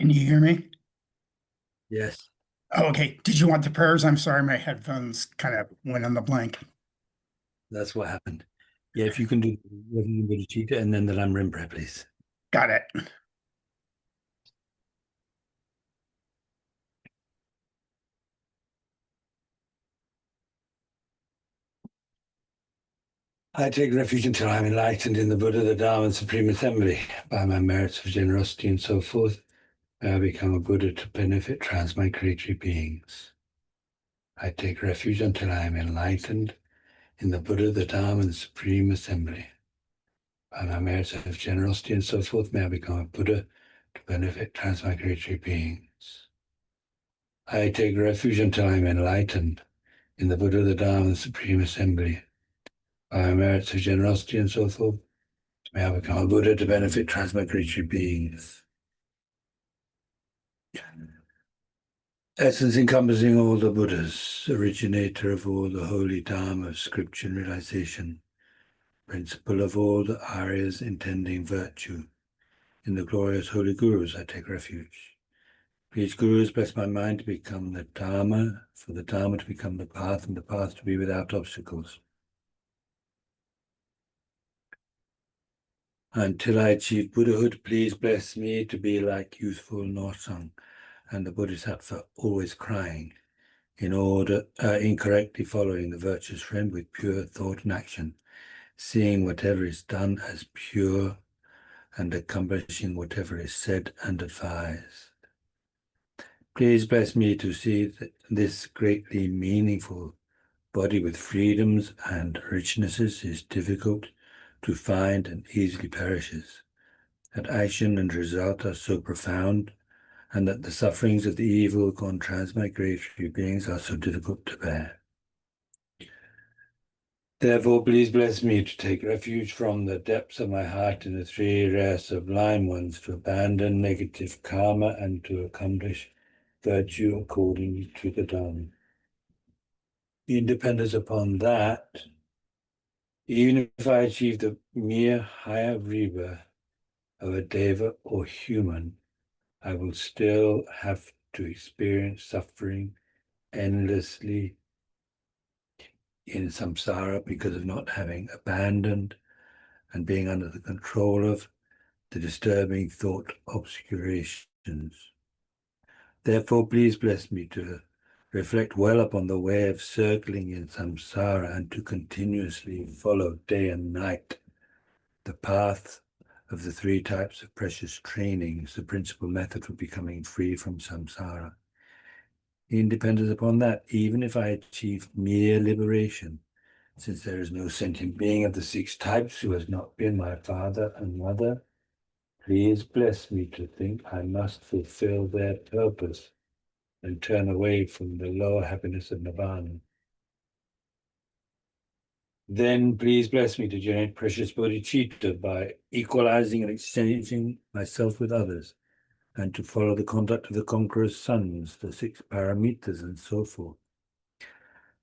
Can you hear me? Yes, Oh, okay. Did you want the prayers? I'm sorry, my headphones kind of went on the blank. that's what happened. Yeah, if you can do Bodhisattva and then the Lamrim prayer, please. Got it. I take refuge until I am enlightened in the Buddha, the Dharma, and Supreme Assembly. By my merits of generosity and so forth, may I become a Buddha to benefit transmigratory beings. I take refuge until I am enlightened in the Buddha, the Dharma, and the Supreme Assembly. By my merits of generosity and so forth, may I become a Buddha to benefit transmigratory beings. I take refuge until I am enlightened in the Buddha, the Dharma, and the Supreme Assembly. By my merits of generosity and so forth, may I become a Buddha to benefit transmigratory beings. Essence encompassing all the Buddhas, originator of all the holy Dharma of scripture and realization, principle of all the Aryas intending virtue. In the glorious holy Gurus I take refuge. Please, Gurus, bless my mind to become the Dharma, for the Dharma to become the path, and the path to be without obstacles. Until I achieve Buddhahood, please bless me to be like youthful Norsang and the Bodhisattva, always crying, incorrectly following the virtuous friend with pure thought and action, seeing whatever is done as pure and accomplishing whatever is said and advised. Please bless me to see that this greatly meaningful body with freedoms and richnesses is difficult to find and easily perishes, that action and result are so profound, and that the sufferings of the evil gone transmigratory beings are so difficult to bear. Therefore, please bless me to take refuge from the depths of my heart in the three rare sublime ones, to abandon negative karma and to accomplish virtue according to the Dharma. In dependence upon that, even if I achieve the mere higher rebirth of a deva or human, I will still have to experience suffering endlessly in samsara because of not having abandoned and being under the control of the disturbing thought obscurations. Therefore, please bless me to reflect well upon the way of circling in samsara and to continuously follow day and night the path of the three types of precious trainings, the principal method for becoming free from samsara. Independent upon that, even if I achieve mere liberation, since there is no sentient being of the six types who has not been my father and mother, please bless me to think I must fulfill their purpose and turn away from the lower happiness of nirvana. Then please bless me to generate precious bodhicitta by equalizing and exchanging myself with others, and to follow the conduct of the conqueror's sons, the six paramitas, and so forth.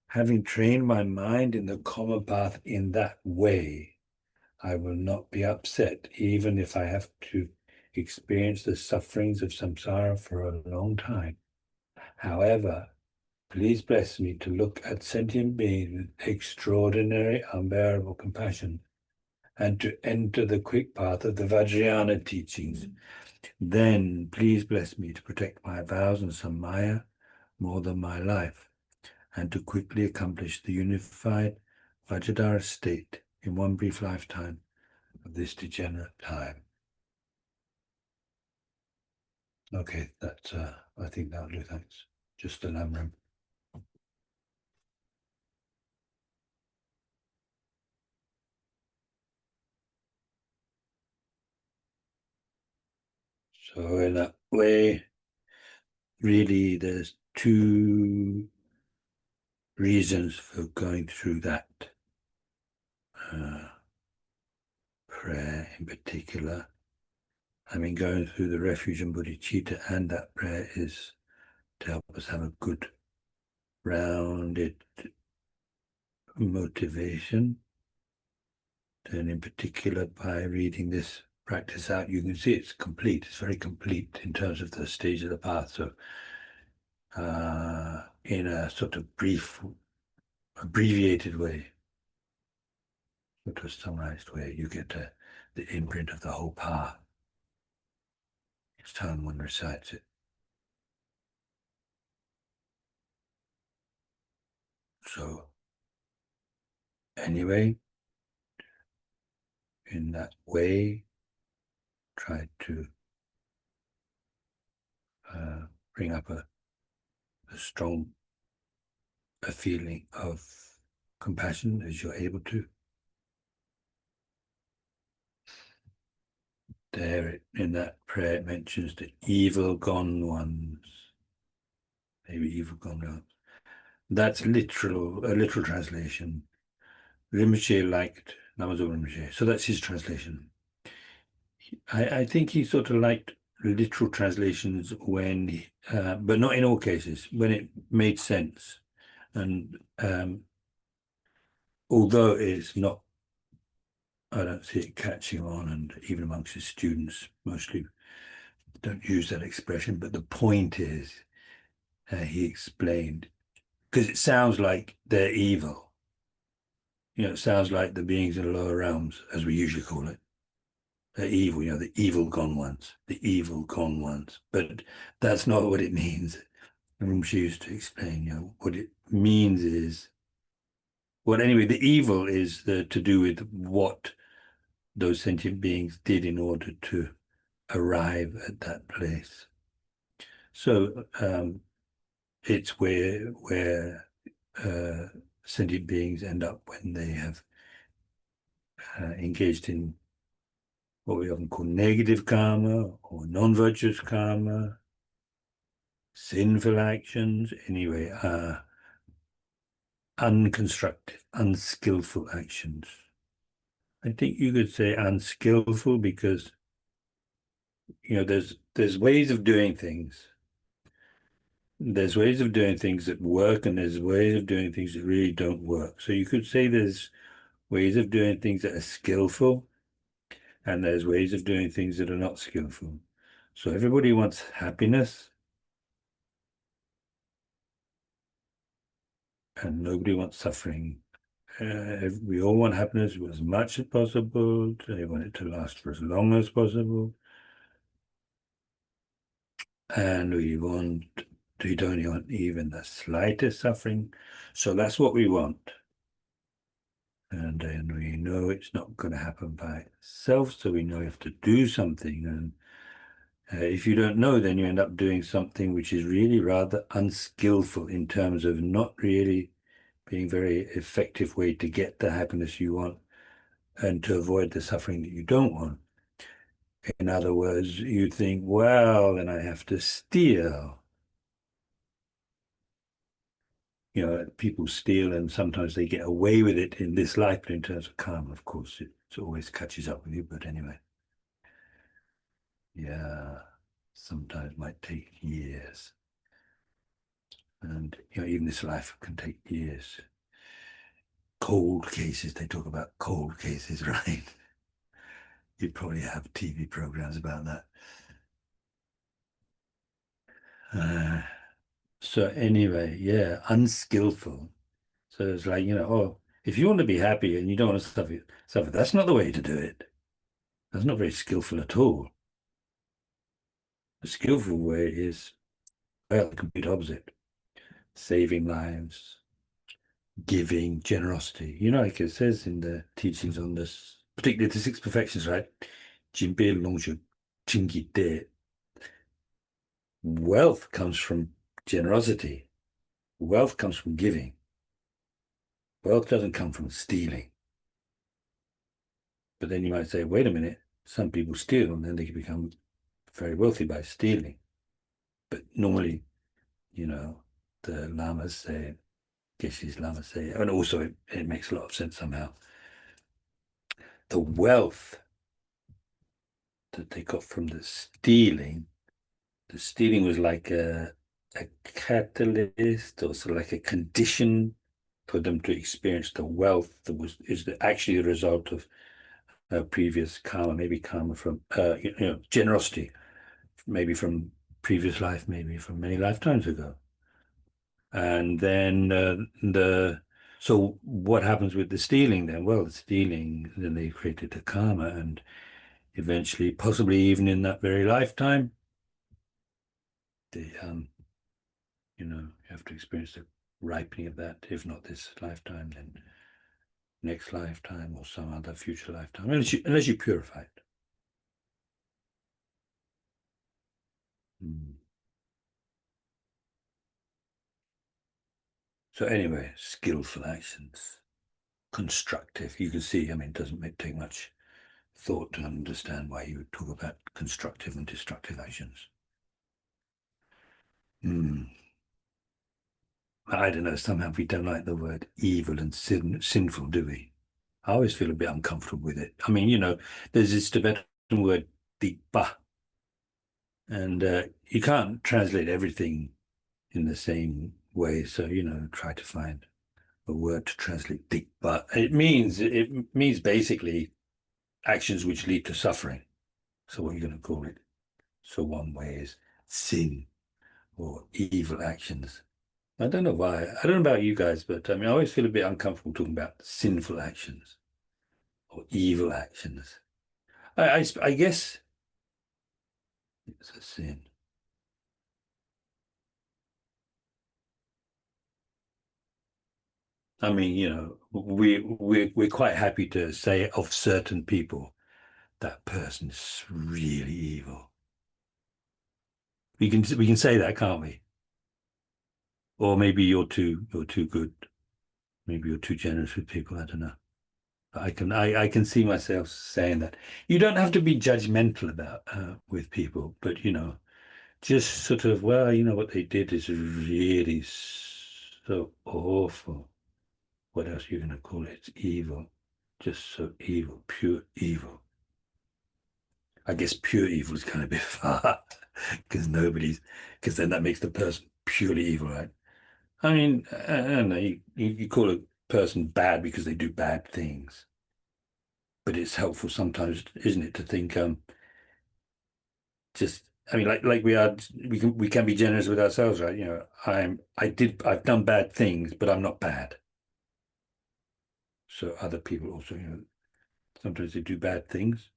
Having trained my mind in the common path in that way, I will not be upset, even if I have to experience the sufferings of samsara for a long time. However, please bless me to look at sentient beings with extraordinary, unbearable compassion, and to enter the quick path of the Vajrayana teachings. Then please bless me to protect my vows and samaya more than my life, and to quickly accomplish the unified Vajradhara state in one brief lifetime of this degenerate time. Okay, that's, I think that'll do, thanks. Just the Lamrim. So in that way, really there's two reasons for going through that prayer in particular. I mean, going through the refuge and bodhicitta and that prayer is to help us have a good, rounded motivation. And in particular, by reading this practice out, you can see it's complete. It's very complete in terms of the stage of the path. So in a sort of brief, abbreviated way, sort of summarized way, you get the imprint of the whole path each time one recites it. So anyway, in that way, try to bring up a strong feeling of compassion as you're able to. There in that prayer it mentions the evil gone ones. Maybe evil gone ones. That's a literal translation. Rinpoche liked Namazo Rinpoche. So that's his translation. I think he sort of liked literal translations when, but not in all cases, when it made sense. And although it's not, I don't see it catching on, and even amongst his students, mostly don't use that expression. But the point is, he explained, because it sounds like they're evil. You know, it sounds like the beings in the lower realms, as we usually call it. They're evil, you know, the evil gone ones, the evil gone ones. But that's not what it means. Rinpoche used to explain, you know, what it means is, well, anyway, the evil is to do with what those sentient beings did in order to arrive at that place. So it's where sentient beings end up when they have engaged in what we often call negative karma or non-virtuous karma, sinful actions, anyway, unconstructive, unskillful actions. I think you could say unskillful because, you know, there's ways of doing things. There's ways of doing things that work, and there's ways of doing things that really don't work. So you could say there's ways of doing things that are skillful, and there's ways of doing things that are not skillful. So everybody wants happiness, and nobody wants suffering. We all want happiness as much as possible. They want it to last for as long as possible. And we don't want even the slightest suffering. So that's what we want. And then we know it's not going to happen by itself, so we know we have to do something. And if you don't know, then you end up doing something which is really rather unskillful in terms of not really being a very effective way to get the happiness you want and to avoid the suffering that you don't want. In other words, you think, well, then I have to steal. You know, people steal and sometimes they get away with it in this life, but in terms of karma, of course, it always catches up with you. But anyway, yeah, sometimes it might take years. And, you know, even this life can take years. Cold cases, they talk about cold cases, right? You'd probably have TV programs about that. So anyway, yeah, unskillful. So it's like, you know, oh, if you want to be happy and you don't want to suffer, that's not the way to do it. That's not very skillful at all. The skillful way is, well, the complete opposite. Saving lives, giving, generosity. You know, like it says in the teachings on this, particularly the six perfections, right? Jinpe longshu chingi de. Wealth comes from generosity. Wealth comes from giving. Wealth doesn't come from stealing. But then you might say, wait a minute, some people steal and then they can become very wealthy by stealing. But normally, you know, the lamas say, Geshe's lamas say, and also it makes a lot of sense somehow. The wealth that they got from the stealing was like a catalyst, or sort of like a condition for them to experience the wealth that is actually the result of previous karma, maybe karma from generosity, maybe from previous life, maybe from many lifetimes ago. And then so what happens with the stealing then? Well, the stealing, then they created the karma, and eventually, possibly even in that very lifetime, they you have to experience the ripening of that, if not this lifetime, then next lifetime or some other future lifetime, unless you purify it. Mm. So anyway, skillful actions, constructive. You can see, I mean, it doesn't take much thought to understand why you would talk about constructive and destructive actions. I don't know, somehow we don't like the word evil and sinful, do we? I always feel a bit uncomfortable with it. I mean, there's this Tibetan word, dipa, and you can't translate everything in the same way. So, try to find a word to translate dipa. It means basically actions which lead to suffering. So what are you going to call it? So one way is sin or evil actions. I don't know why. I don't know about you guys, but I mean, I always feel a bit uncomfortable talking about sinful actions or evil actions. I guess it's a sin. I mean, we're quite happy to say of certain people that person's really evil. We can say that, can't we? Or maybe you're too good. Maybe you're too generous with people. I don't know. I can see myself saying that. You don't have to be judgmental about with people, but just sort of, well, what they did is really so awful. What else are you going to call it? It's evil. Just so evil, pure evil. I guess pure evil is kind of a bit far because then that makes the person purely evil, right? I mean, I don't know, you call a person bad because they do bad things, but it's helpful sometimes, isn't it, to think, just, I mean, like we can be generous with ourselves, right? I've done bad things, but I'm not bad. So other people also, sometimes they do bad things.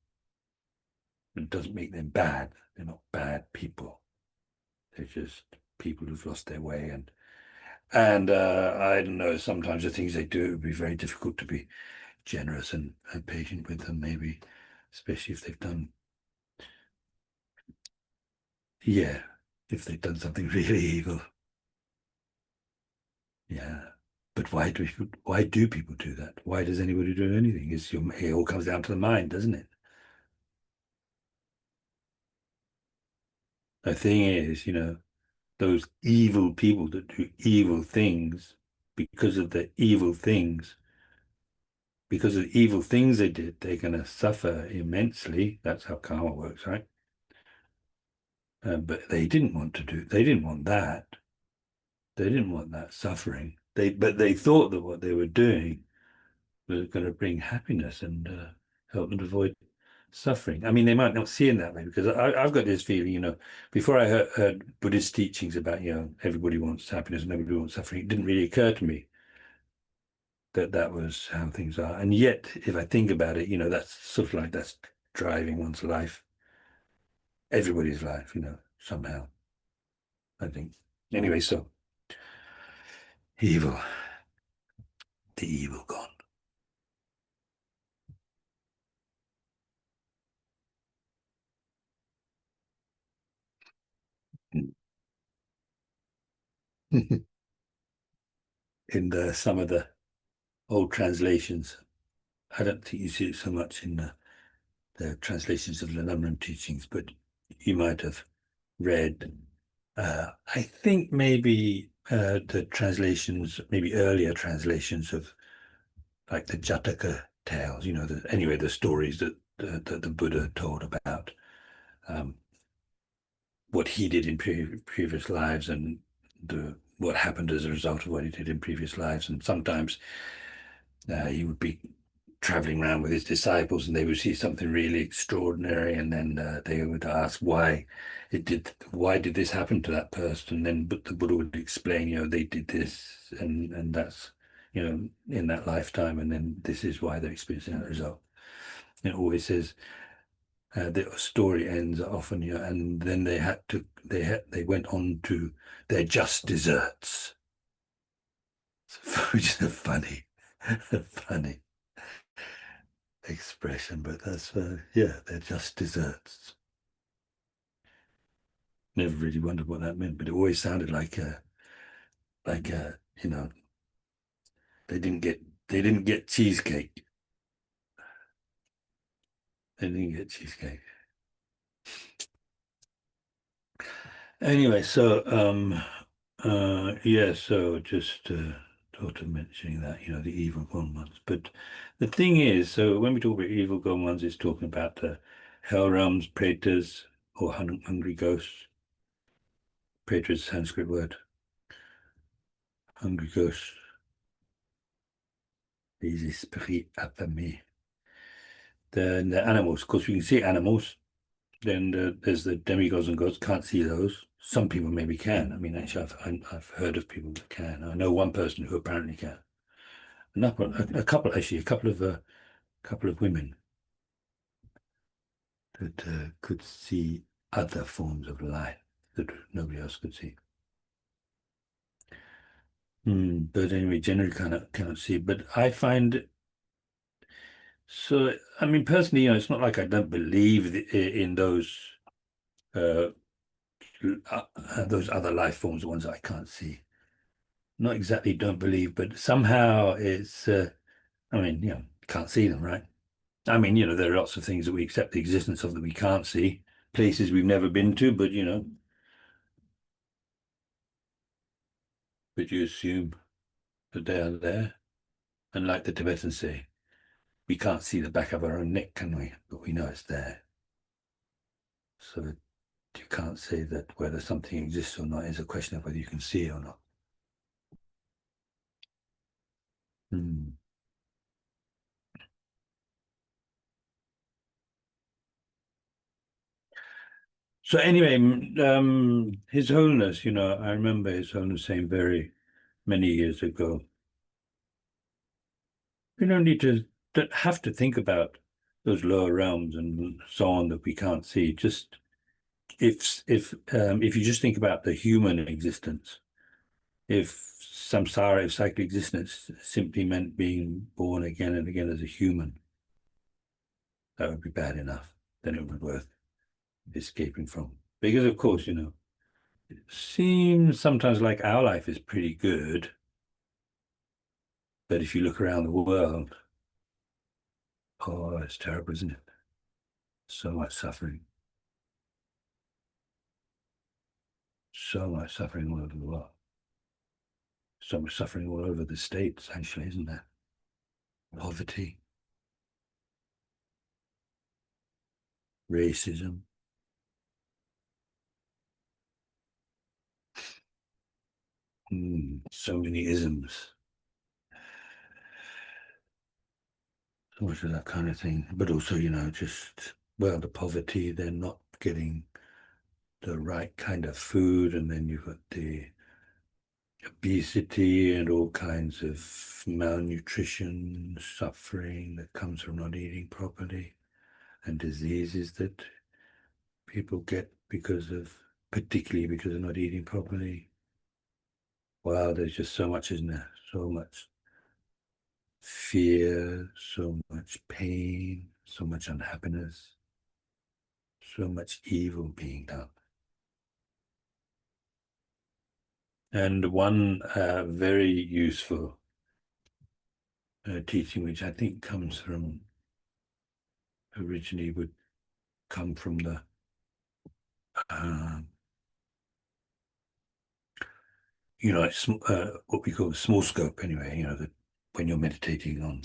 It doesn't make them bad. They're not bad people. They're just people who've lost their way, and I don't know. Sometimes the things they do, it would be very difficult to be generous and patient with them. Maybe, especially if they've done, yeah, if they've done something really evil. Yeah. But why do people do that? Why does anybody do anything? It all comes down to the mind, doesn't it? The thing is, those evil people that do evil things because of the evil things, because of the evil things they did, they're going to suffer immensely. That's how karma works, right? But they didn't want that. They didn't want that suffering. But they thought that what they were doing was going to bring happiness and help them to avoid suffering. I mean, they might not see it that way because I've got this feeling, before I heard Buddhist teachings about, everybody wants happiness and everybody wants suffering, it didn't really occur to me that that was how things are. And yet, if I think about it, that's sort of like that's driving one's life, everybody's life, somehow, I think. Anyway, so evil, the evil gone. In some of the old translations, I don't think you see it so much in the translations of the Lamrim teachings, but you might have read, I think maybe the translations, maybe earlier translations of like the Jataka tales, anyway, the stories that the Buddha told about um, what he did in previous lives and what happened as a result of what he did in previous lives. And sometimes he would be traveling around with his disciples, and they would see something really extraordinary, and then they would ask why did this happen to that person? And then but the Buddha would explain, they did this, and that's, in that lifetime, and then this is why they're experiencing that result. It always says the story ends often, and then they went on to their just desserts, which is a funny, funny expression, but that's they're just desserts. Never really wondered what that meant, but it always sounded like they didn't get cheesecake. They didn't get cheesecake. Anyway, so so just thought of mentioning that, the evil gone ones. But the thing is, so when we talk about evil gone ones, it's talking about the hell realms, pretas, or hungry ghosts. Preta is a Sanskrit word. Hungry ghosts. Les esprits affamés. Then the animals, of course, we can see animals. Then there's the demigods and gods. Can't see those. Some people maybe can. I mean, actually, I've heard of people that can. I know one person who apparently can. A couple of women that could see other forms of light that nobody else could see. But anyway, generally cannot see. But I find so. I mean, personally, it's not like I don't believe in uh, those other life forms, the ones that I can't see. Not exactly don't believe, but somehow it's. I mean, can't see them, right? I mean, there are lots of things that we accept the existence of that we can't see, places we've never been to, but you assume that they are there. And like the Tibetans say, we can't see the back of our own neck, can we? But we know it's there. So you can't say that whether something exists or not is a question of whether you can see it or not. Hmm. So anyway, His Holiness, I remember His Holiness saying very many years ago, we don't have to think about those lower realms and so on that we can't see. Just if you just think about the human existence, if samsara, if cyclic existence simply meant being born again and again as a human, that would be bad enough. Then it would be worth escaping from. Because of course, it seems sometimes like our life is pretty good, but if you look around the world, oh, it's terrible, isn't it? So much suffering. So much suffering all over the world. So much suffering all over the states, actually, isn't there? Poverty, racism. So many isms. So much of that kind of thing. But also, just, well, the poverty, they're not getting the right kind of food, and then you've got the obesity and all kinds of malnutrition, suffering that comes from not eating properly, and diseases that people get particularly because of not eating properly. Wow, there's just so much, isn't there? So much fear, so much pain, so much unhappiness, so much evil being done. And one very useful teaching, which I think originally would come from the uh, it's what we call the small scope anyway, that when you're meditating on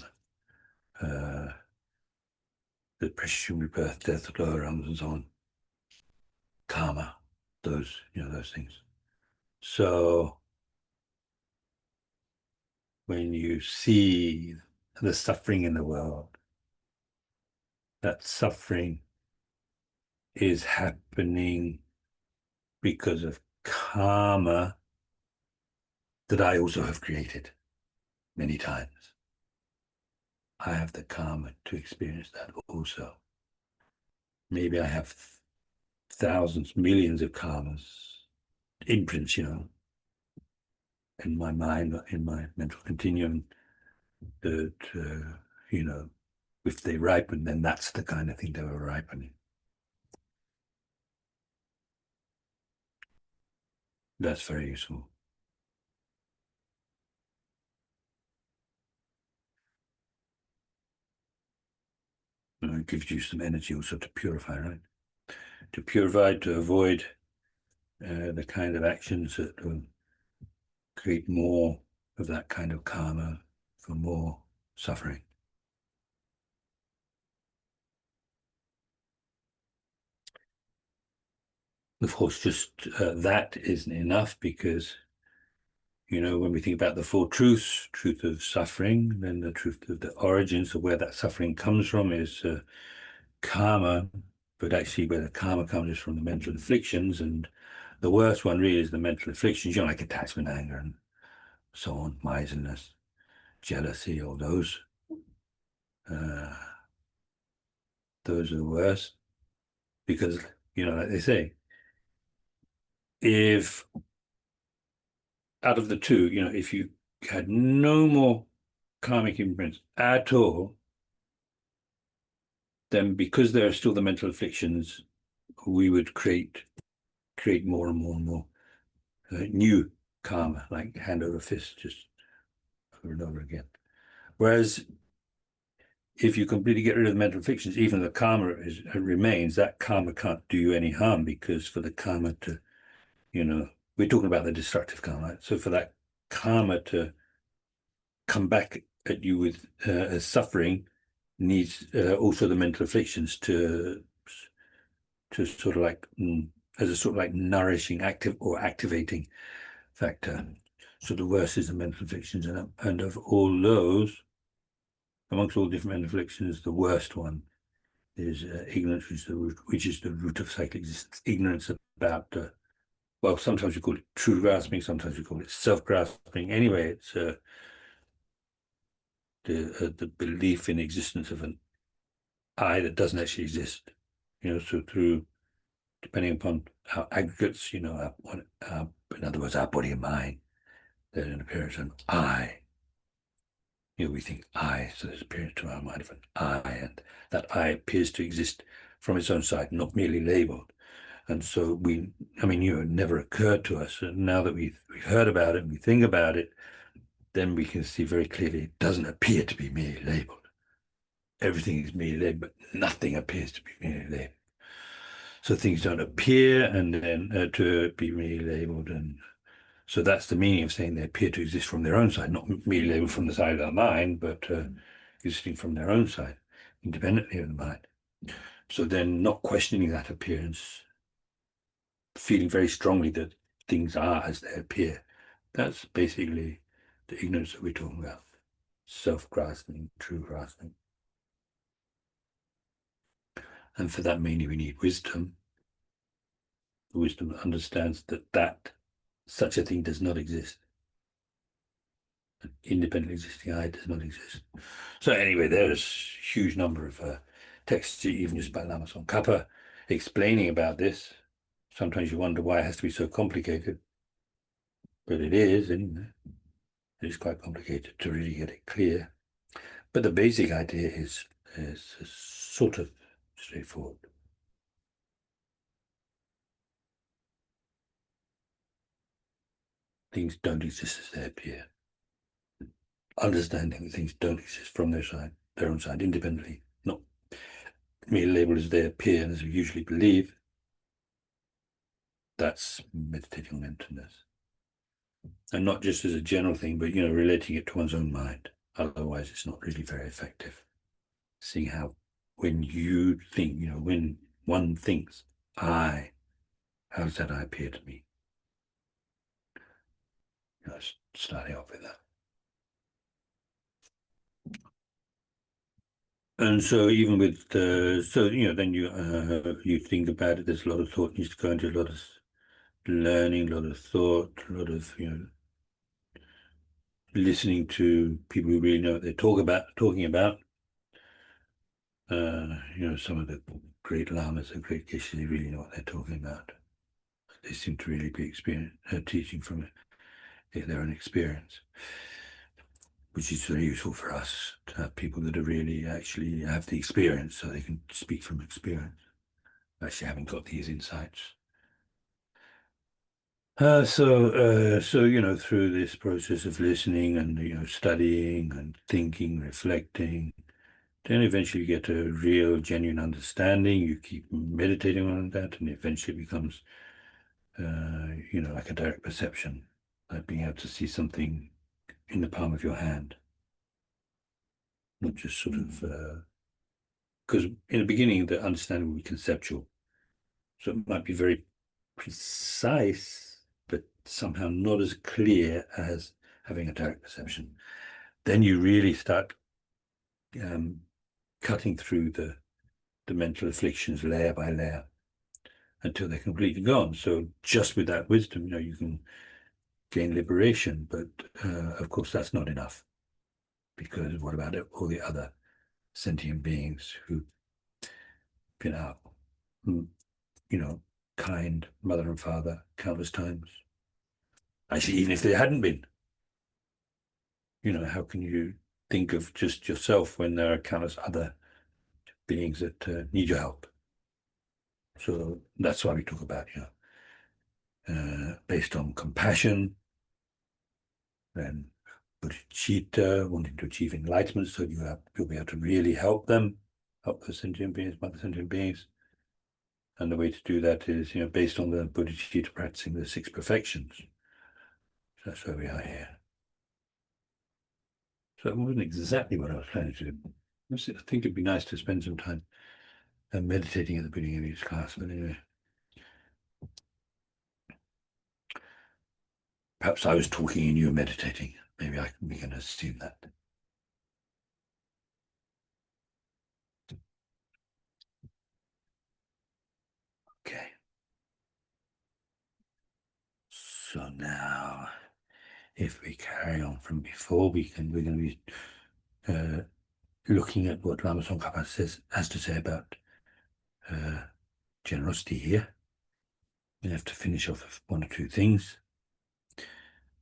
the precious human rebirth, death, lower realms and so on, karma, those things. So when you see the suffering in the world. That suffering is happening because of karma that I also have created many times. I have the karma to experience that also. Maybe I have thousands, millions of karmas, imprints, in my mind, in my mental continuum, that, if they ripen, then that's the kind of thing they were ripening. That's very useful. It gives you some energy also to purify, right? To purify, to avoid the kind of actions that will create more of that kind of karma for more suffering. Of course, just that isn't enough, because, when we think about the four truths, truth of suffering, then the truth of the origins of where that suffering comes from is karma, but actually where the karma comes is from the mental afflictions, and the worst one really is the mental afflictions, like attachment, anger, and so on, miserliness, jealousy, all those. Those are the worst, because, like they say, if out of the two, if you had no more karmic imprints at all, then because there are still the mental afflictions, we would create more and more and more new karma, like hand over fist, just over and over again. Whereas if you completely get rid of the mental afflictions, even the karma remains, that karma can't do you any harm, because for the karma to, we're talking about the destructive karma. Right? So for that karma to come back at you with suffering, needs also the mental afflictions to sort of like as a sort of like nourishing, active or activating factor. So the worst is the mental afflictions, and of all those, amongst all different mental afflictions, the worst one is ignorance, which is the root of psychic existence. Ignorance about well, sometimes we call it true grasping, sometimes we call it self-grasping. Anyway, it's the belief in existence of an I that doesn't actually exist. So through, depending upon our aggregates, in other words, our body and mind, there's an appearance of an I. We think I, so there's an appearance to our mind of an I, and that I appears to exist from its own side, not merely labeled. And so it never occurred to us. And now that we've heard about it and we think about it, then we can see very clearly it doesn't appear to be merely labeled. Everything is merely labeled, but nothing appears to be merely labeled. So things don't appear and then to be merely labeled. And so that's the meaning of saying they appear to exist from their own side, not merely labeled from the side of the mind, but existing from their own side, independently of the mind. So then not questioning that appearance, feeling very strongly that things are as they appear. That's basically the ignorance that we're talking about. Self-grasping, true grasping. And for that mainly we need wisdom. Wisdom that understands that such a thing does not exist. An independently existing I does not exist. So anyway, there's a huge number of texts, even just by Lama Tsongkhapa, explaining about this. Sometimes you wonder why it has to be so complicated. But it is, anyway. It is quite complicated to really get it clear. But the basic idea is sort of straightforward. Things don't exist as they appear. Understanding that things don't exist from their own side, independently, not merely labeled as they appear and as we usually believe. That's meditating on emptiness. And not just as a general thing, but, relating it to one's own mind. Otherwise, it's not really very effective. Seeing how when you think, when one thinks, how does that I appear to me? Starting off with that. And so even with then you think about it. There's a lot of thought needs to go into a lot of learning, a lot of thought, a lot of listening to people who really know what they're talking about. Some of the great lamas and great geshes, they really know what they're talking about. They seem to really be teaching from their own experience, which is very useful for us to have people that are really actually have the experience, so they can speak from experience, actually having got these insights. Through this process of listening and studying and thinking, reflecting, then eventually you get a real, genuine understanding. You keep meditating on that, and eventually it becomes, like a direct perception, like being able to see something in the palm of your hand, not just sort of, because in the beginning the understanding will be conceptual, so it might be very precise, but somehow not as clear as having a direct perception. Then you really start cutting through the mental afflictions layer by layer until they're completely gone. So just with that wisdom, you can gain liberation. But of course, that's not enough, because what about all the other sentient beings who've been out, kind mother and father countless times? Actually, even if they hadn't been, how can you think of just yourself when there are countless other beings that need your help? So that's why we talk about, based on compassion, then bodhicitta, wanting to achieve enlightenment, so you'll be able to really help them, help the sentient beings, mother sentient beings. And the way to do that is, based on the bodhicitta, practicing the six perfections. So that's where we are here. So it wasn't exactly what I was planning to do. I think it'd be nice to spend some time meditating at the beginning of each class, but anyway. Perhaps I was talking and you were meditating. Maybe we can assume that. Okay. So now, if we carry on from before, we're going to be looking at what Lama Tsongkhapa has to say about generosity here. We have to finish off with one or two things.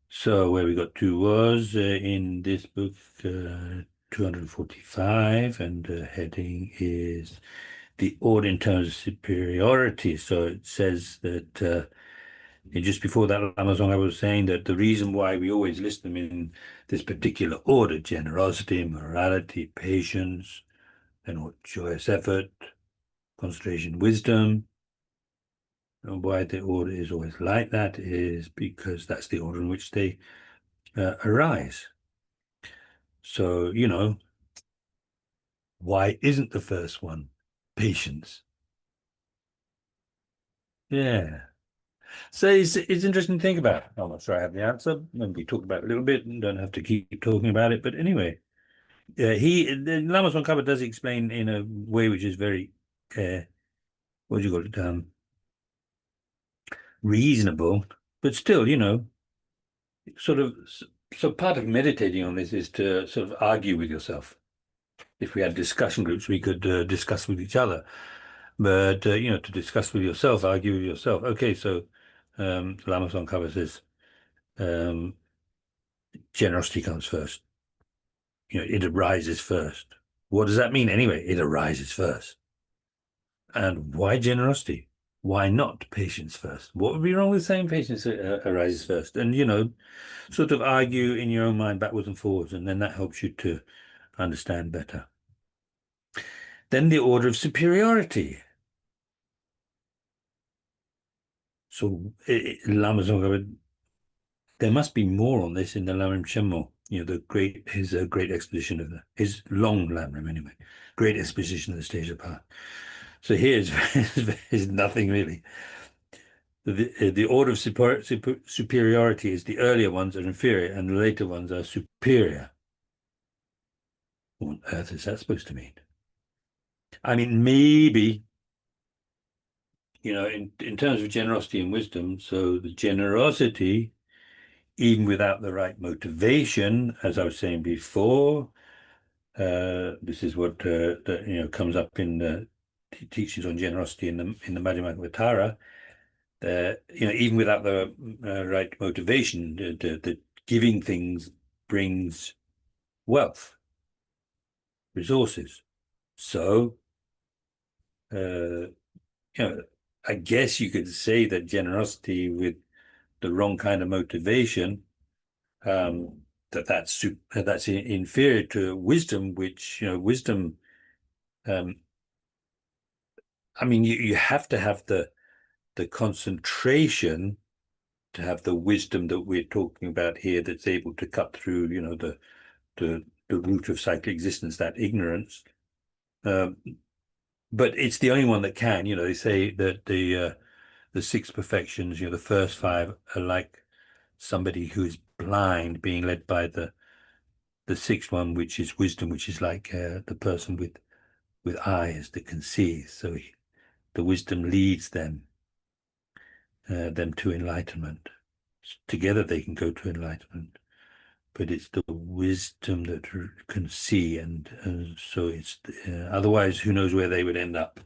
So where we got to was in this book 245, and the heading is the order in terms of superiority. So it says that just before that, Lama Tsongkhapa was saying that the reason why we always list them in this particular order: generosity, morality, patience, then what, joyous effort, concentration, wisdom. And why the order is always like that is because that's the order in which they arise. So, why isn't the first one patience? Yeah. So it's interesting to think about. I'm not sure I have the answer. Maybe talk about it a little bit and don't have to keep talking about it. But anyway, the Lama Tsongkhapa does explain in a way which is very, what do you call it, reasonable, but still, sort of. So part of meditating on this is to sort of argue with yourself. If we had discussion groups, we could discuss with each other. But, to discuss with yourself, argue with yourself. Okay, so Lama Tsongkhapa says generosity comes first. It arises first. What does that mean anyway? It arises first. And why generosity? Why not patience first? What would be wrong with saying patience arises first? And, sort of argue in your own mind backwards and forwards, and then that helps you to understand better. Then the order of superiority. So Lama Tsongkhapa, there must be more on this in the Lamrim Chenmo, his great exposition of his long Lamrim anyway, great exposition of the stage of path. So here is nothing really. The order of superiority is the earlier ones are inferior and the later ones are superior. What on earth is that supposed to mean? I mean, maybe, in terms of generosity and wisdom, so the generosity, even without the right motivation, as I was saying before, this is what comes up in the teachings on generosity in the Madhyamaka. Even without the right motivation, the giving things brings wealth, resources. So, uh, I guess you could say that generosity with the wrong kind of motivation, that's inferior to wisdom, which, wisdom, um, I mean, you have to have the concentration to have the wisdom that we're talking about here that's able to cut through, the root of cyclic existence, that ignorance. But it's the only one that can. They say that the six perfections, the first five are like somebody who is blind being led by the sixth one, which is wisdom, which is like the person with eyes that can see. So the wisdom leads them to enlightenment. Together they can go to enlightenment, but it's the wisdom that can see, and so it's otherwise who knows where they would end up.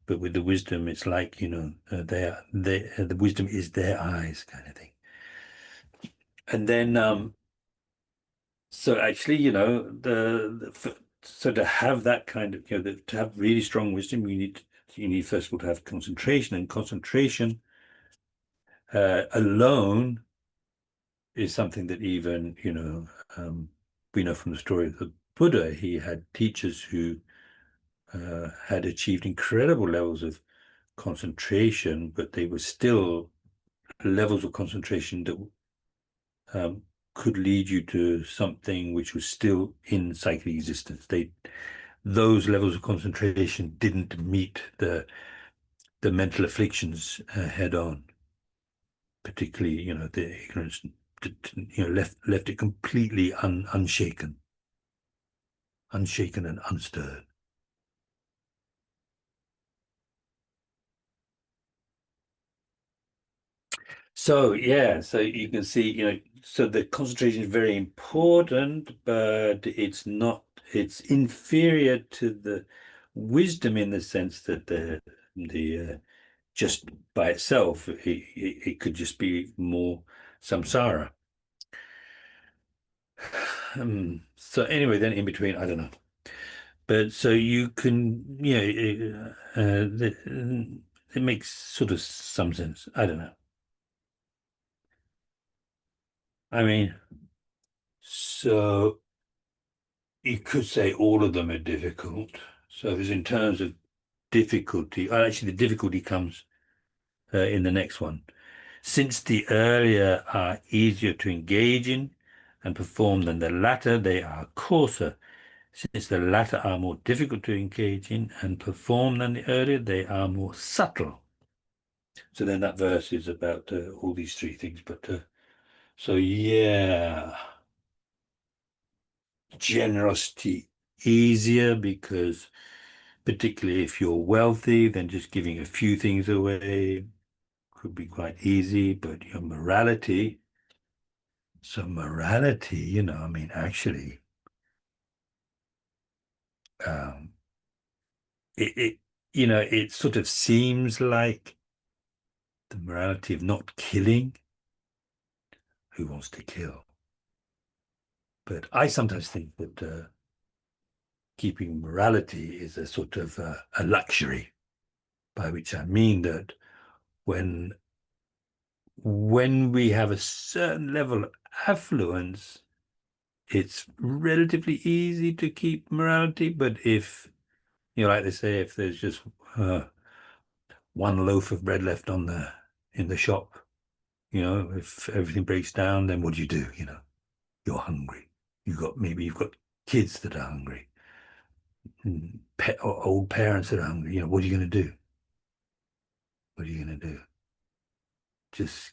But with the wisdom, it's like the wisdom is their eyes, kind of thing. And then so actually, so to have that kind of, to have really strong wisdom, you need first of all to have concentration, and concentration alone is something that even, we know from the story of the Buddha. He had teachers who had achieved incredible levels of concentration, but they were still levels of concentration that could lead you to something which was still in cyclic existence. Those levels of concentration didn't meet the mental afflictions head on, particularly, the ignorance, left it completely unshaken and unstirred. So yeah, so you can see, so the concentration is very important, but it's inferior to the wisdom in the sense that the just by itself, it could just be more samsara. So anyway, then in between, I don't know. But so you can, it makes sort of some sense. I don't know. I mean, so you could say all of them are difficult. So there's in terms of difficulty, actually the difficulty comes in the next one. Since the earlier are easier to engage in and perform than the latter, they are coarser. Since the latter are more difficult to engage in and perform than the earlier, they are more subtle. So then that verse is about all these three things. But so yeah, generosity easier because particularly if you're wealthy, then just giving a few things away could be quite easy. But your morality, I mean, actually, um, it sort of seems like the morality of not killing. Who wants to kill? But I sometimes think that keeping morality is a sort of a luxury, by which I mean that when we have a certain level of affluence, it's relatively easy to keep morality. But if, like they say, if there's just one loaf of bread left in the shop, if everything breaks down, then what do? You're hungry. Maybe you've got kids that are hungry, or old parents that are hungry. What are you going to do? What are you going to do? Just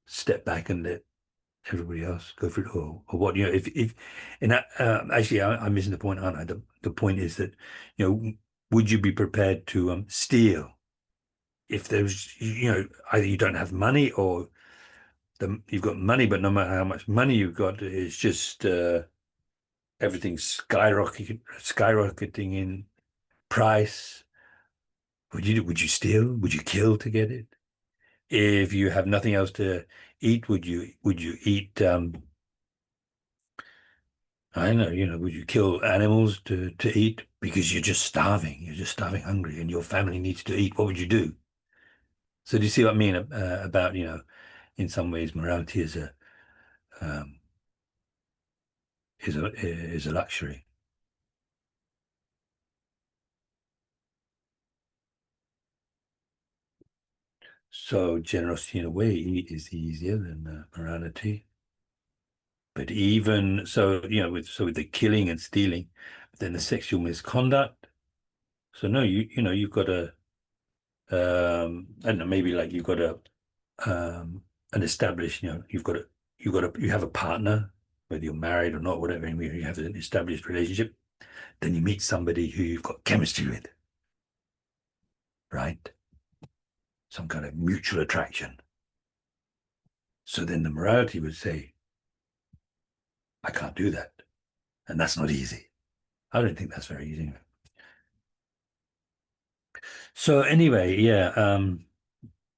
step back and let everybody else go for it, or what? If and that, actually, I'm missing the point, aren't I? The point is that would you be prepared to steal if there's, either you don't have money or you've got money, but no matter how much money you've got, it's just everything's skyrocketing in price. Would you steal? Would you kill to get it? If you have nothing else to eat, would you eat I don't know, would you kill animals to eat because you're just starving? You're just starving hungry and your family needs to eat. What would you do? So do you see what I mean about, in some ways morality um, is a luxury. So generosity in a way is easier than morality. But even so, with the killing and stealing, then the sexual misconduct. So no, you've got to I don't know, maybe like you've got to an established, you have a partner, whether you're married or not, whatever, and you have an established relationship, then you meet somebody who you've got chemistry with, right? Some kind of mutual attraction. So then the morality would say, I can't do that. And that's not easy. I don't think that's very easy. So anyway, yeah,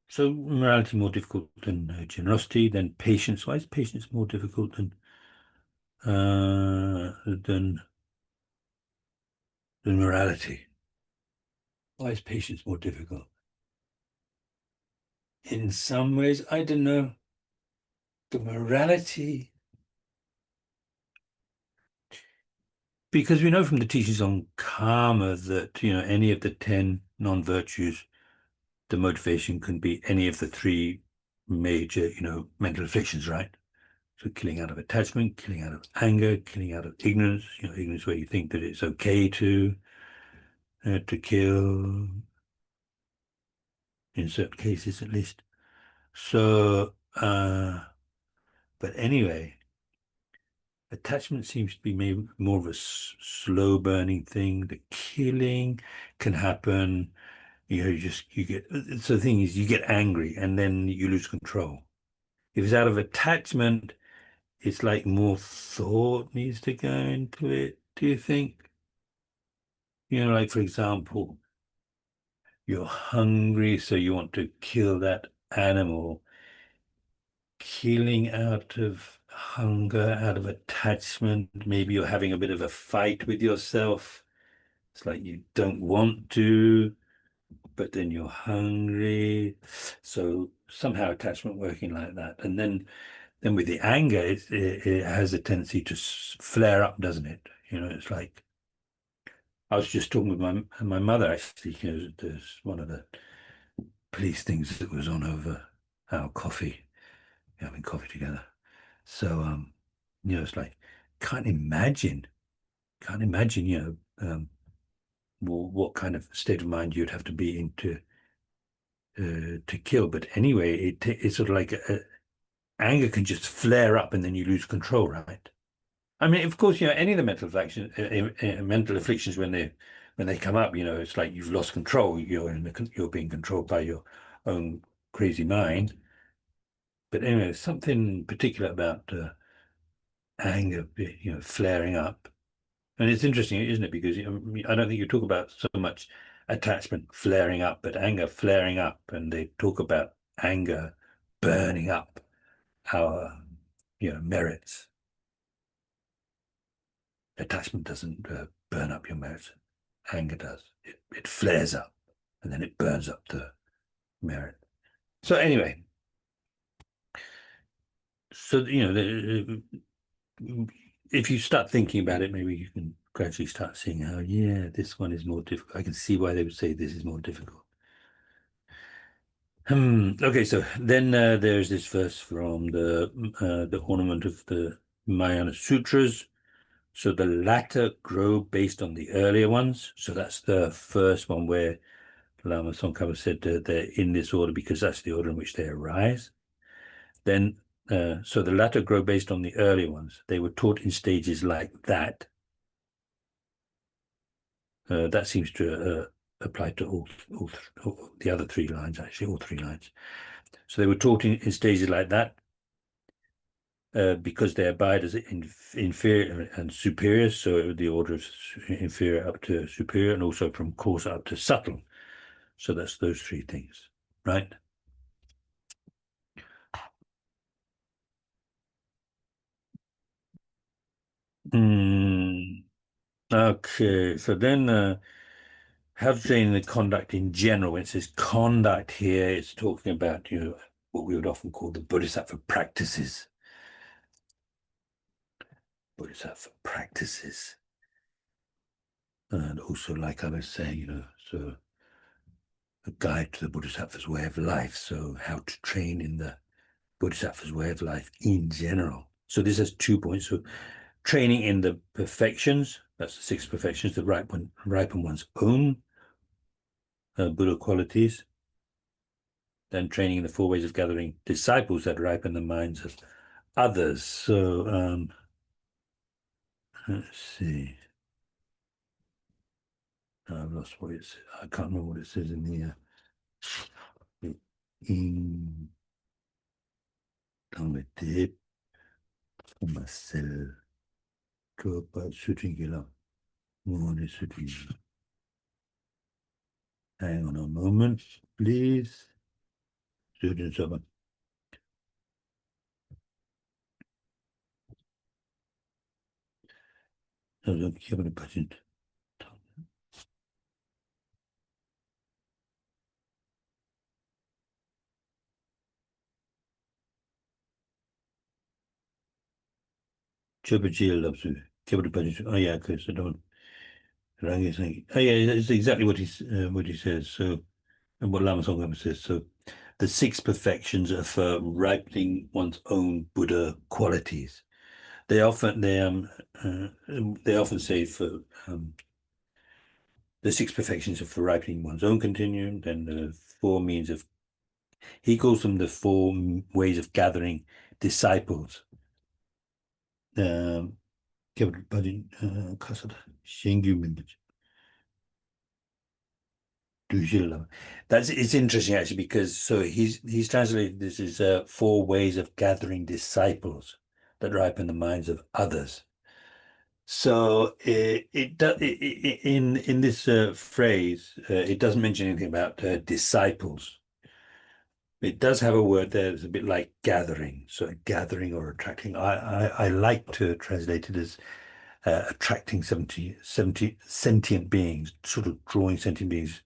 so morality more difficult than generosity, then patience. Why is patience more difficult than morality? Why is patience more difficult? In some ways, I don't know. The morality, because we know from the teachings on karma that, any of the 10 non-virtues, the motivation can be any of the three major, mental afflictions, right? So killing out of attachment, killing out of anger, killing out of ignorance, ignorance where you think that it's okay to kill, in certain cases at least. So, but anyway, attachment seems to be maybe more of a slow burning thing. The killing can happen, you get, so the thing is you get angry and then you lose control. If it's out of attachment, it's like more thought needs to go into it, do you think? Like for example, you're hungry, so you want to kill that animal. Killing out of hunger, out of attachment. Maybe you're having a bit of a fight with yourself. It's like you don't want to, but then you're hungry. So somehow attachment working like that. And then with the anger, it has a tendency to flare up, doesn't it? It's like I was just talking with my mother actually. There's one of the police things that was on over our coffee, having coffee together. So it's like can't imagine, what kind of state of mind you'd have to be in to kill. But anyway, it's sort of like anger can just flare up and then you lose control, right? I mean, of course, any of the mental afflictions when they come up, it's like you've lost control. You're being controlled by your own crazy mind. But anyway, there's something particular about anger, flaring up. And it's interesting, isn't it? Because I don't think you talk about so much attachment flaring up, but anger flaring up. And they talk about anger burning up our, merits. Attachment doesn't burn up your merits. Anger does. It flares up and then it burns up the merit. So anyway, so, if you start thinking about it, maybe you can gradually start seeing how, yeah, this one is more difficult. I can see why they would say this is more difficult. Okay, so then there's this verse from the ornament of the Mahayana Sutras. So the latter grow based on the earlier ones. So that's the first one where Lama Tsongkhapa said they're in this order because that's the order in which they arise. Then, so the latter grow based on the earlier ones. They were taught in stages like that. That seems to apply to all the other 3 lines, actually, all 3 lines. So they were taught in stages like that because they abide as inferior and superior, so the order of inferior up to superior, and also from coarse up to subtle. So that's those 3 things, right? Okay, so then how to train the conduct in general. When it says conduct here, it's talking about, what we would often call the Bodhisattva practices. Bodhisattva practices. And also, like I was saying, so a guide to the Bodhisattva's way of life. So how to train in the Bodhisattva's way of life in general. So this has 2 points. So training in the perfections, that's the 6 perfections that ripen one's own Buddha qualities. Then training in the 4 ways of gathering disciples that ripen the minds of others. So let's see. I've lost what it's. I can't remember what it says in here. In dans le thé, pour ma selle, tu vois pas shooting là. On est shooting. Hang on a moment, please. Student 7. Donc, il y a une page. Chubajil absolutely. Oh yeah, okay, so don't. Oh yeah, it's exactly what he says. So, and what Lama Tsongkhapa says. So, the 6 perfections are for ripening one's own Buddha qualities. They often say for the 6 perfections are for ripening one's own continuum. Then the 4 means of, he calls them the 4 ways of gathering disciples. That's it's interesting actually, because so he's translated this as 4 ways of gathering disciples that ripen the minds of others. So in this phrase, it doesn't mention anything about disciples. It does have a word there that's a bit like gathering, so gathering or attracting. I like to translate it as attracting 70 sentient beings, sort of drawing sentient beings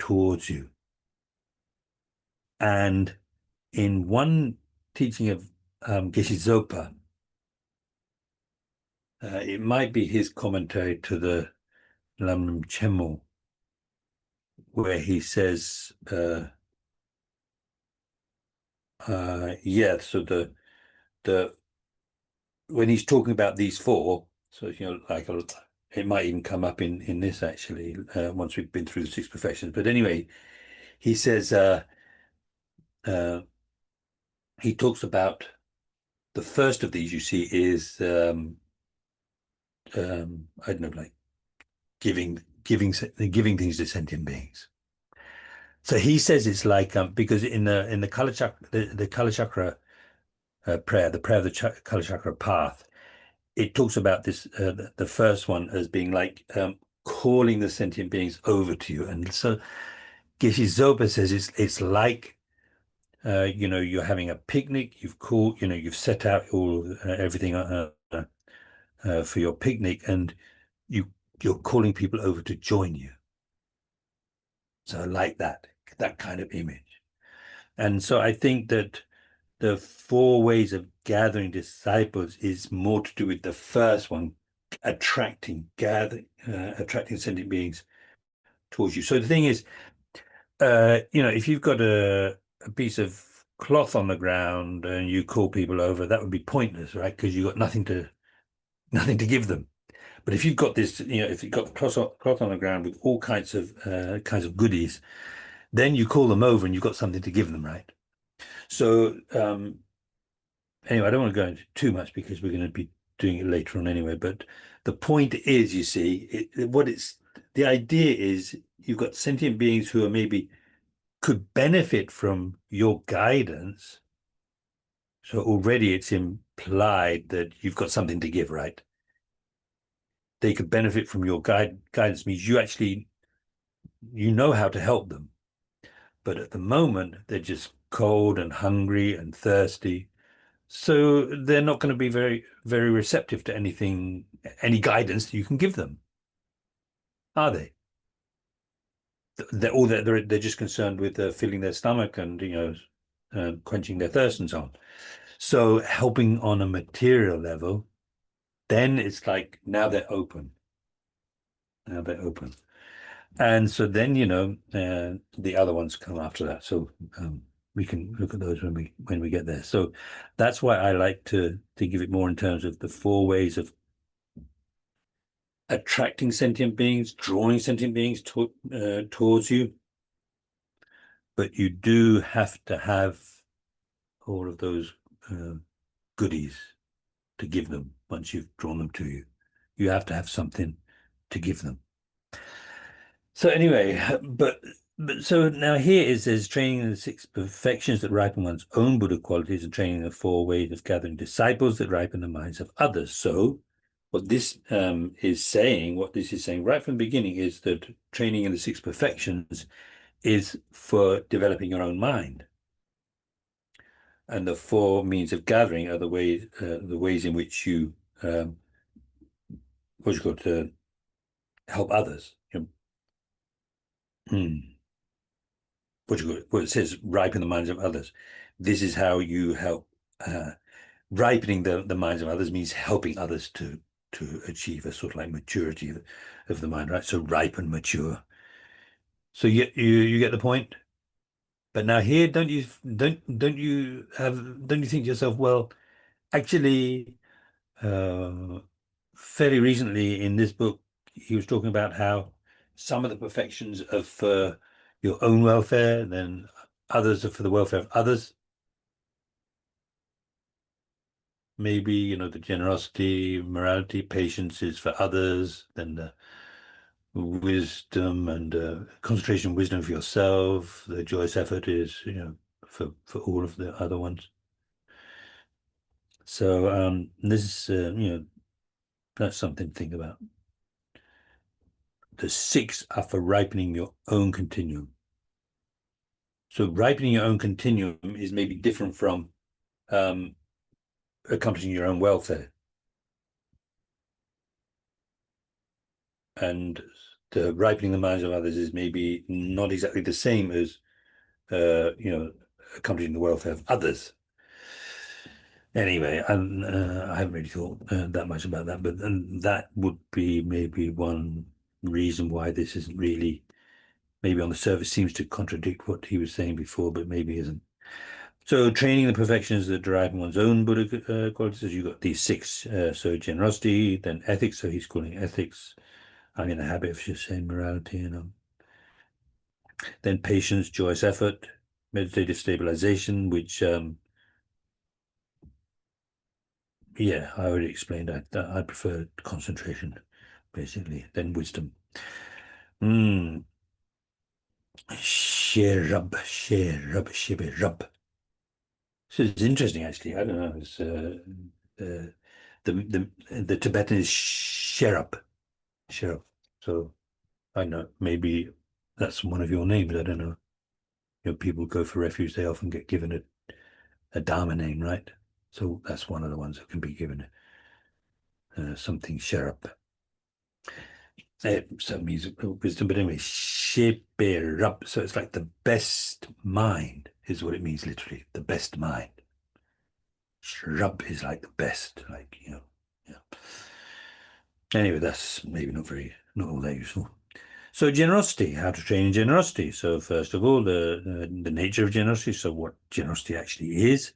towards you. And in one teaching of Geshe Zopa, it might be his commentary to the Lamrim Chenmo, where he says, yeah, so the when he's talking about these 4, so like it might even come up in this actually once we've been through the 6 perfections. But anyway, he says he talks about the first of these. You see, is I don't know, like giving things to sentient beings. So he says it's like because in the Kala Chakra, the Kala Chakra prayer, the prayer of the Kala Chakra path, it talks about this the first one as being like calling the sentient beings over to you. And so Geshe Zopa says it's like you're having a picnic, you've set out all everything for your picnic, and you're calling people over to join you. So I like that kind of image. And so I think that the 4 ways of gathering disciples is more to do with the first one, attracting sentient beings towards you. So the thing is, if you've got a piece of cloth on the ground and you call people over, that would be pointless, right? Because you've got nothing to give them. But if you've got this, if you've got the cloth on the ground with all kinds of goodies, then you call them over and you've got something to give them, right? So anyway, I don't want to go into too much because we're going to be doing it later on anyway. But the point is, you see, what it's the idea is you've got sentient beings who are maybe could benefit from your guidance. So already it's implied that you've got something to give, right? They could benefit from your guidance means you know how to help them. But at the moment, they're just cold and hungry and thirsty. So they're not going to be very, very receptive to anything, any guidance that you can give them, are they? They're just concerned with filling their stomach and, quenching their thirst and so on. So helping on a material level, then it's like now they're open. Now they're open. And so then, the other ones come after that. So we can look at those when we get there. So that's why I like to give it more in terms of the 4 ways of attracting sentient beings, drawing sentient beings towards you. But you do have to have all of those goodies to give them once you've drawn them to you. You have to have something to give them. So anyway, but so now here is there's training in the 6 perfections that ripen one's own Buddha qualities and training in the 4 ways of gathering disciples that ripen the minds of others. So what this is saying right from the beginning is that training in the 6 perfections is for developing your own mind. And the 4 means of gathering are the ways in which you to help others. Well, it says ripen the minds of others. This is how you help. Ripening the minds of others means helping others to achieve a sort of like maturity of the mind, right? So ripen, mature. So you get the point. But now here, don't you think to yourself, well, actually, fairly recently in this book, he was talking about how some of the perfections are for your own welfare, then others are for the welfare of others. Maybe, the generosity, morality, patience is for others, then the wisdom and concentration, wisdom for yourself, the joyous effort is, for all of the other ones. So this is, that's something to think about. The 6 are for ripening your own continuum. So ripening your own continuum is maybe different from accomplishing your own welfare. And the ripening the minds of others is maybe not exactly the same as, accomplishing the welfare of others. Anyway, I haven't really thought that much about that, but that would be maybe one reason why this isn't really, maybe on the surface seems to contradict what he was saying before, but maybe isn't. So training the perfections that derive from one's own Buddha qualities, you've got these 6. So generosity, then ethics. So he's calling ethics. I'm in the habit of just saying morality, Then patience, joyous effort, meditative stabilization, which, yeah, I already explained. I prefer concentration, basically. Then wisdom. Sherub, shibirub. So it's interesting, actually. I don't know. It's the Tibetan is sherub. So I know maybe that's one of your names. I don't know. People go for refuge. They often get given a Dharma name, right? So that's one of the ones that can be given something sherub. So it means wisdom, but anyway, shibirub. So it's like the best mind is what it means, literally. The best mind. Shrub is like the best, yeah. Anyway, that's maybe not all that useful. So generosity, how to train in generosity. So first of all, the nature of generosity. So what generosity actually is.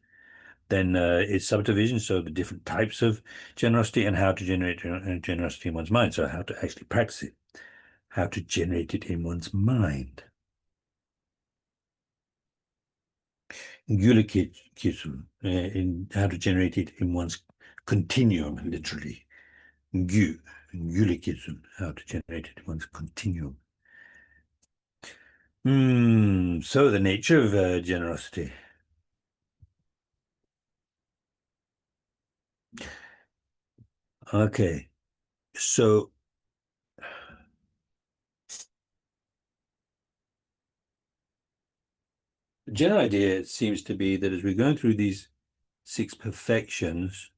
Then its subdivision. So the different types of generosity and how to generate generosity in one's mind. So how to actually practice it. How to generate it in one's mind. Gyulakitsu, in how to generate it in one's continuum, literally. Gyu, Yulikizun, how to generate it in one's continuum. So the nature of generosity. Okay, so the general idea seems to be that as we're going through these 6 perfections,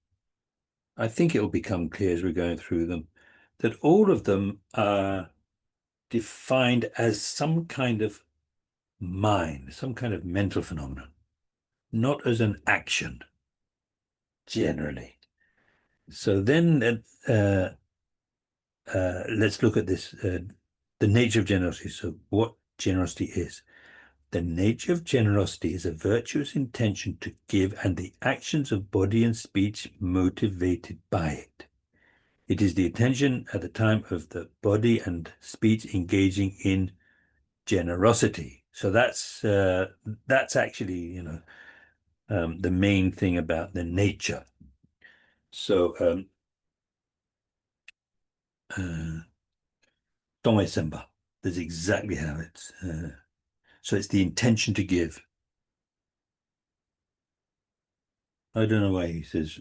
I think it will become clear as we're going through them that all of them are defined as some kind of mind, some kind of mental phenomenon, not as an action, generally. So then let's look at this, the nature of generosity. So what generosity is. The nature of generosity is a virtuous intention to give and the actions of body and speech motivated by it. It is the intention at the time of the body and speech engaging in generosity. So that's actually, the main thing about the nature. So, Dongwe Senba, that's exactly how it's. So it's the intention to give. I don't know why he says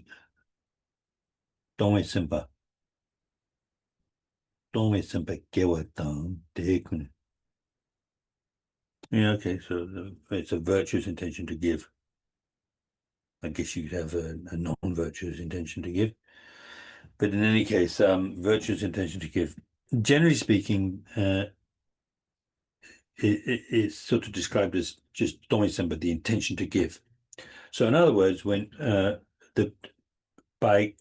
Dongwe Senba. Dongwe Senba gewa dang dekun. Yeah, okay, so it's a virtuous intention to give. I guess you could have a non-virtuous intention to give. But in any case, virtuous intention to give. Generally speaking, it's sort of described as just Dongwe-senba, the intention to give. So in other words, when by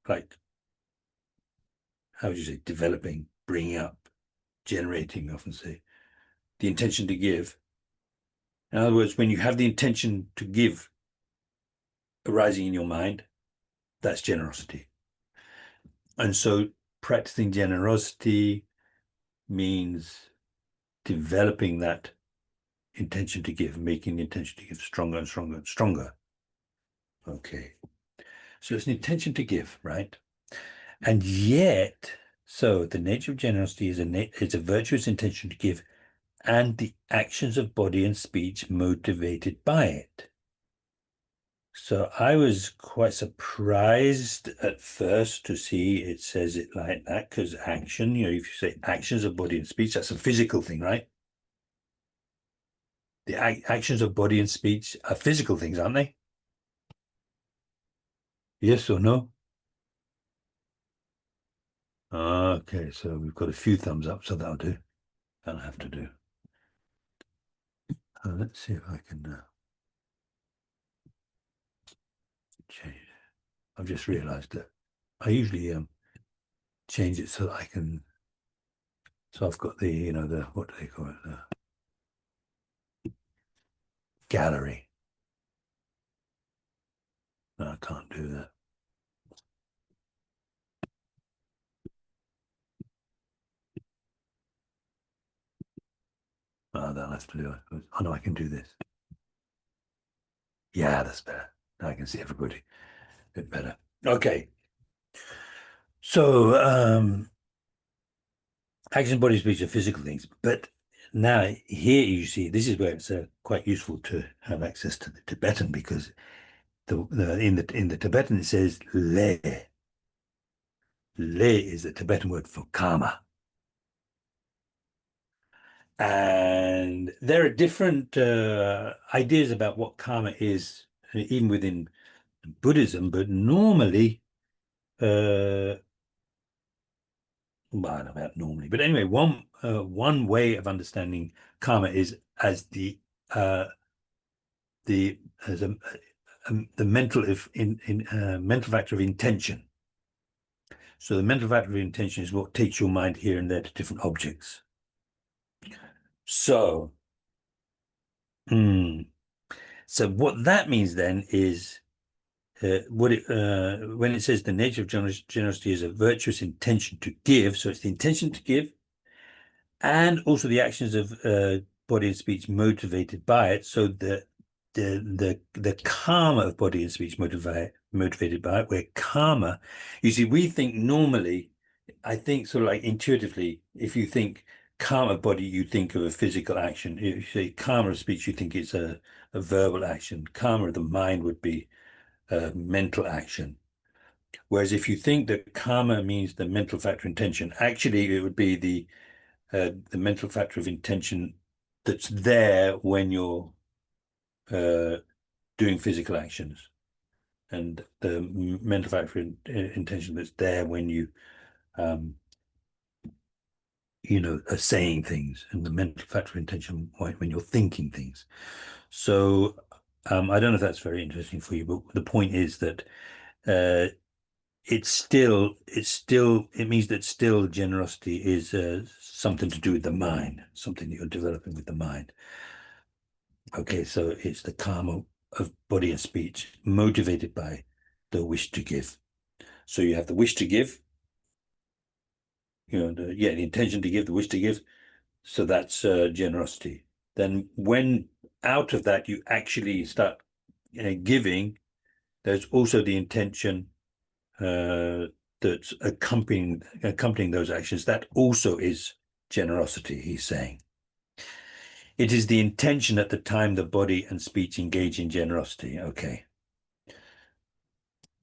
like how would you say, developing, bringing up, generating, often say, the intention to give. In other words, when you have the intention to give arising in your mind, that's generosity. And so practicing generosity means developing that intention to give, making the intention to give stronger and stronger and stronger. Okay. So it's an intention to give, right? And yet, so the nature of generosity is a virtuous intention to give and the actions of body and speech motivated by it. So I was quite surprised at first to see it says it like that, because action, if you say actions of body and speech, that's a physical thing, right? The actions of body and speech are physical things, aren't they? Yes or no? Okay, so we've got a few thumbs up, so that'll do. That'll have to do. Let's see if I can change it. I've just realized that I usually change it so that I can. So I've got the, what do they call it? Gallery. No, I can't do that. Oh, that'll have to do it. Oh no, I can do this. Yeah, that's better. Now I can see everybody a bit better. Okay. So action, body, speech are physical things, but now here you see this is where it's quite useful to have access to the Tibetan, because in the Tibetan it says le. Le is the Tibetan word for karma. And there are different ideas about what karma is, even within Buddhism, but normally, well, I don't know about normally, but anyway, one way of understanding karma is as the mental mental factor of intention. So the mental factor of intention is what takes your mind here and there to different objects. So, so what that means then is when it says the nature of generosity is a virtuous intention to give, so it's the intention to give, and also the actions of body and speech motivated by it. So the karma of body and speech motivated motivated by it, where karma, you see, we think normally, I think sort of like intuitively, if you think karma body, you think of a physical action. If you say karma of speech, you think it's a verbal action. Karma of the mind would be a mental action. Whereas if you think that karma means the mental factor intention, actually it would be the mental factor of intention that's there when you're doing physical actions, and the mental factor intention that's there when you are saying things, and the mental factor of intention when you're thinking things. So I don't know if that's very interesting for you, but the point is that it means that still generosity is something to do with the mind, something that you're developing with the mind. Okay, so it's the karma of body and speech motivated by the wish to give. So you have the wish to give, the intention to give, the wish to give. So that's generosity. Then when out of that you actually start giving, there's also the intention that's accompanying those actions. That also is generosity, he's saying. It is the intention at the time the body and speech engage in generosity. Okay.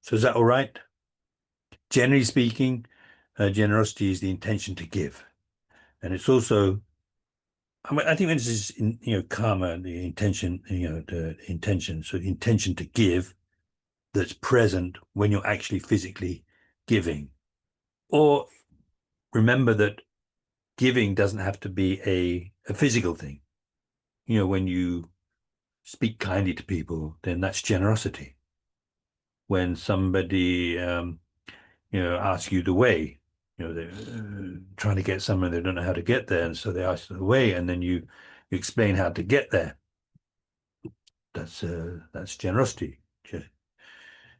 So is that all right? Generally speaking, generosity is the intention to give. And it's also, I think this is karma, the intention, the intention. So the intention to give that's present when you're actually physically giving. Or remember that giving doesn't have to be a physical thing. When you speak kindly to people, then that's generosity. When somebody, asks you the way, they're trying to get somewhere, they don't know how to get there, and so they ask you the way, and then you explain how to get there. That's generosity,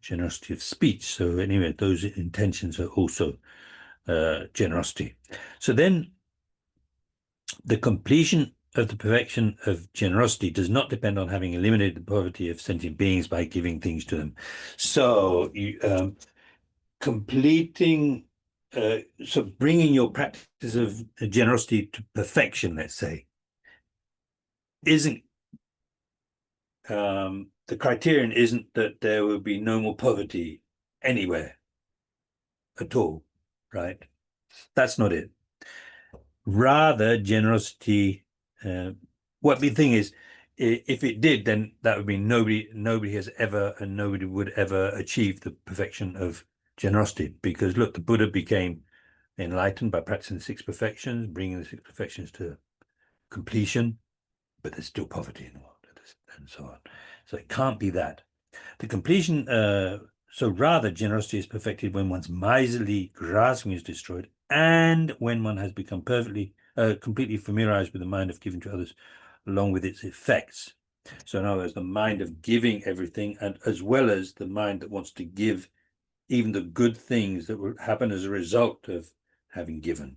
generosity of speech. So anyway, those intentions are also generosity. So then the completion of the perfection of generosity does not depend on having eliminated the poverty of sentient beings by giving things to them. So you completing, so bringing your practice of generosity to perfection, let's say, isn't the criterion isn't that there will be no more poverty anywhere at all, right? That's not it. Rather, generosity, what the thing is, if it did, then that would mean nobody has ever, and nobody would ever achieve the perfection of generosity. Because look, the Buddha became enlightened by practicing the six perfections, bringing the six perfections to completion, but there's still poverty in the world, and so on. So it can't be that. The completion, so rather, generosity is perfected when one's miserly grasping is destroyed, and when one has become completely familiarized with the mind of giving to others, along with its effects. So in other words, the mind of giving everything, and as well as the mind that wants to give even the good things that will happen as a result of having given,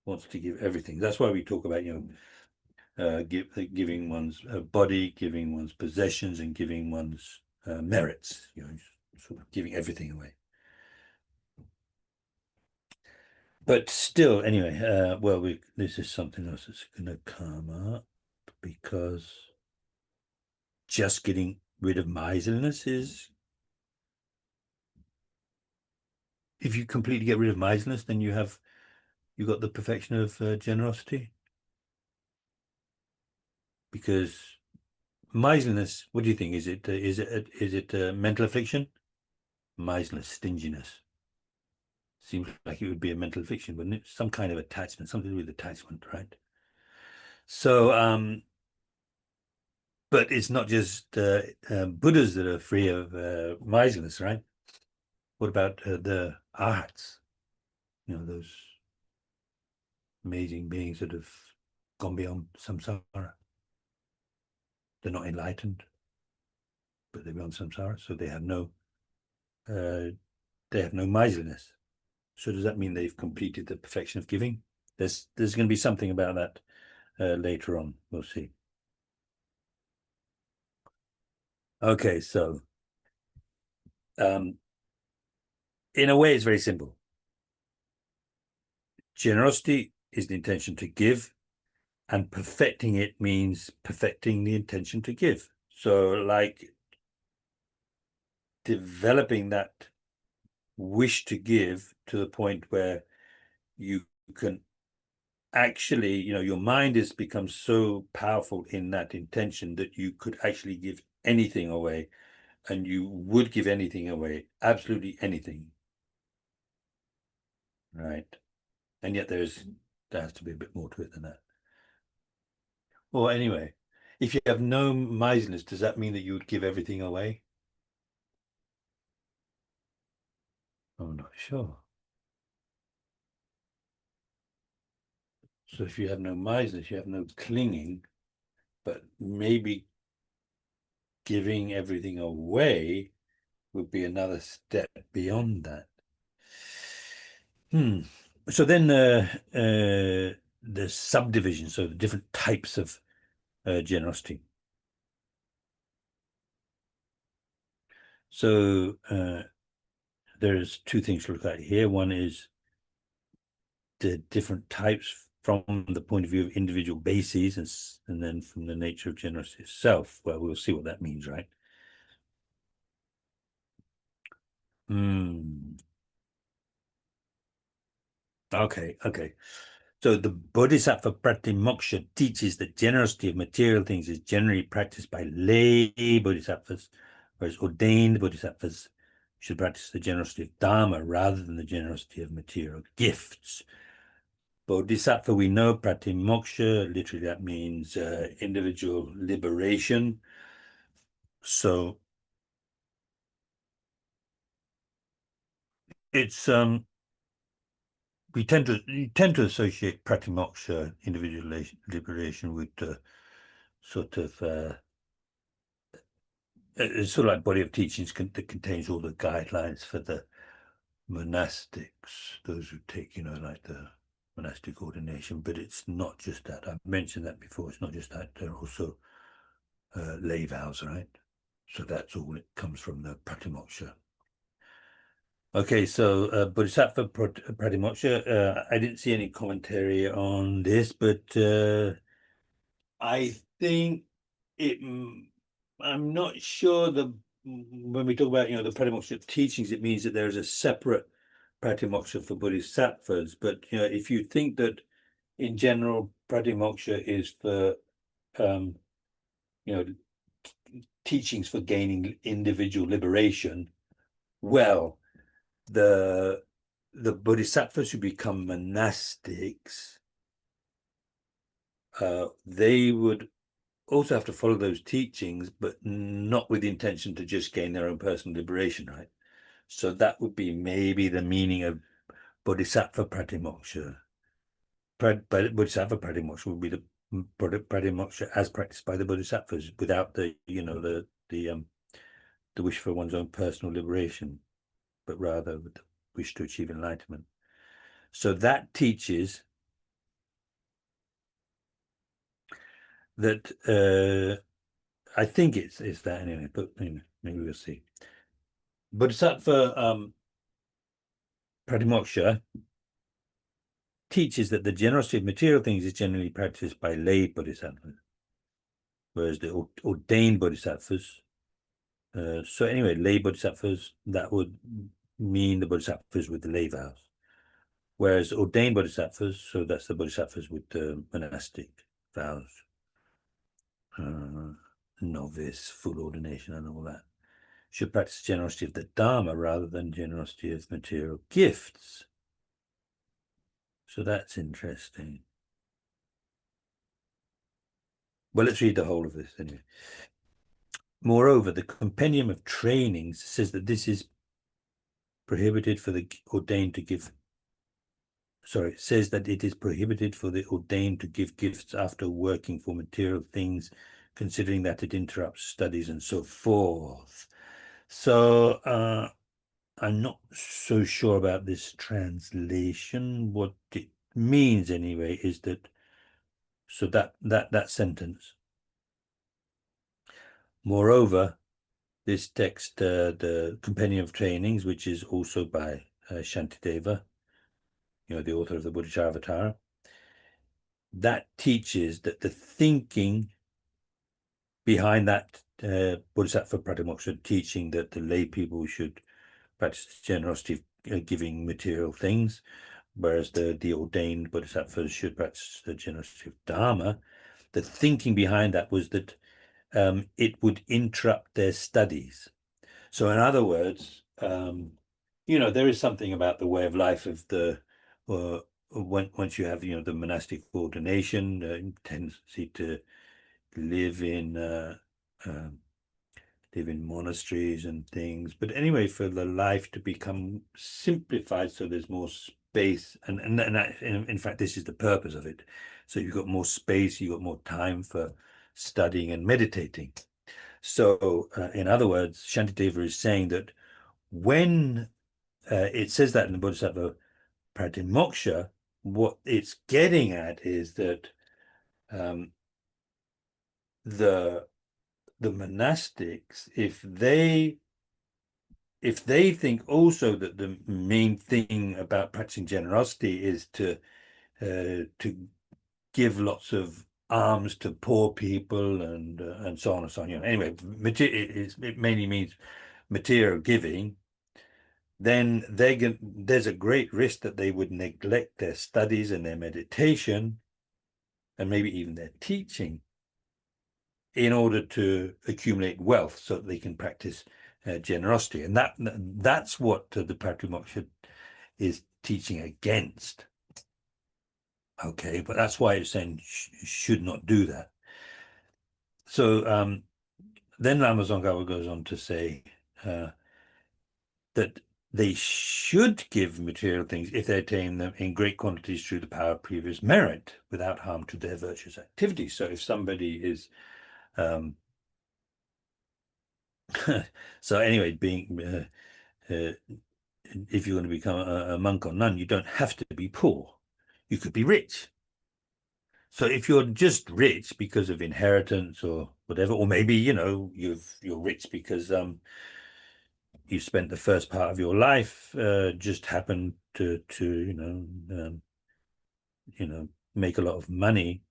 wants to give everything. That's why we talk about, giving one's body, giving one's possessions, and giving one's merits, sort of giving everything away. But still, anyway, this is something else that's going to come up, because just getting rid of miserliness is, if you completely get rid of miserliness, then you've got the perfection of generosity. Because miserliness, what do you think? Is it a mental affliction? Miserliness, stinginess. Seems like it would be a mental affliction, wouldn't it? Some kind of attachment, something to do with attachment, right? So, but it's not just Buddhas that are free of miserliness, right? What about the arhats? Those amazing beings that have gone beyond samsara. They're not enlightened, but they're beyond samsara, so they have no miserliness. So does that mean they've completed the perfection of giving? There's going to be something about that later on. We'll see. Okay, so in a way, it's very simple. Generosity is the intention to give, and perfecting it means perfecting the intention to give. So like developing that wish to give to the point where you can actually, your mind has become so powerful in that intention that you could actually give anything away, and you would give anything away, absolutely anything. Right. And yet there has to be a bit more to it than that. Well, anyway, if you have no miserliness, does that mean that you would give everything away? I'm not sure. So if you have no miserliness, you have no clinging, but maybe giving everything away would be another step beyond that. So then the subdivision, so the different types of generosity. So there's two things to look at here. One is the different types from the point of view of individual bases, and then from the nature of generosity itself. Well, we'll see what that means, right? Okay. So the Bodhisattva Pratimoksha teaches that generosity of material things is generally practiced by lay bodhisattvas, whereas ordained bodhisattvas should practice the generosity of Dharma rather than the generosity of material gifts. Bodhisattva, we know, Pratimoksha, literally that means individual liberation. So it's we tend to associate Pratimoksha, individual liberation, with sort of it's sort of like body of teachings that contains all the guidelines for the monastics, those who take, like the monastic ordination. But it's not just that. I've mentioned that before. It's not just that. There are also lay vows, right? So that's all it comes from, the Pratimoksha. Okay, so Bodhisattva Pratimoksha, I didn't see any commentary on this, but I think I'm not sure when we talk about, the Pratimoksha teachings, it means that there's a separate Pratimoksha for Bodhisattvas. But, if you think that in general, Pratimoksha is for, teachings for gaining individual liberation, well, the Bodhisattvas who become monastics, they would also have to follow those teachings, but not with the intention to just gain their own personal liberation, right? So that would be maybe the meaning of Bodhisattva Pratimoksha. Bodhisattva Pratimoksha would be the Pratimoksha as practiced by the Bodhisattvas, without the wish for one's own personal liberation, but rather with the wish to achieve enlightenment. So that teaches that I think it's that anyway, but anyway, maybe we'll see. Bodhisattva Pratimoksha teaches that the generosity of material things is generally practiced by lay bodhisattvas, whereas the ordained bodhisattvas, so anyway, lay bodhisattvas, that would mean the bodhisattvas with the lay vows, whereas ordained bodhisattvas, so that's the bodhisattvas with the monastic vows, novice, full ordination, and all that, should practice generosity of the Dharma rather than generosity of material gifts. So that's interesting. Well, let's read the whole of this anyway. Moreover, the compendium of trainings says that this is prohibited for the ordained to give. Sorry, it says that it is prohibited for the ordained to give gifts after working for material things, considering that it interrupts studies and so forth. So I'm not so sure about this translation. What it means anyway is that, so that sentence, moreover, this text, the Compendium of Trainings, which is also by Shantideva, the author of the Bodhisattva, that teaches that the thinking behind that Bodhisattva Pratimoksha teaching that the lay people should practice generosity of giving material things, whereas the ordained Bodhisattvas should practice the generosity of Dharma. The thinking behind that was that it would interrupt their studies. So in other words, there is something about the way of life of the once you have the monastic ordination, tendency to live in monasteries and things. But anyway, for the life to become simplified, so there's more space, and in fact, this is the purpose of it. So you've got more space, you've got more time for studying and meditating. So, in other words, Shantideva is saying that when it says that in the Bodhisattva Pratimoksha, what it's getting at is that the monastics, if they think also that the main thing about practicing generosity is to give lots of alms to poor people and so on and so on. Anyway, it mainly means material giving. Then there's a great risk that they would neglect their studies and their meditation, and maybe even their teaching, in order to accumulate wealth so that they can practice generosity. And that's what the Pratimoksha is teaching against. Okay, but that's why it's saying should not do that. So then Lama Tsongkhapa goes on to say that they should give material things if they attain them in great quantities through the power of previous merit without harm to their virtuous activities. So if somebody is so anyway, being if you're going to become a monk or nun, you don't have to be poor. You could be rich. So if you're just rich because of inheritance or whatever, or maybe you're rich because you spent the first part of your life just happened to make a lot of money,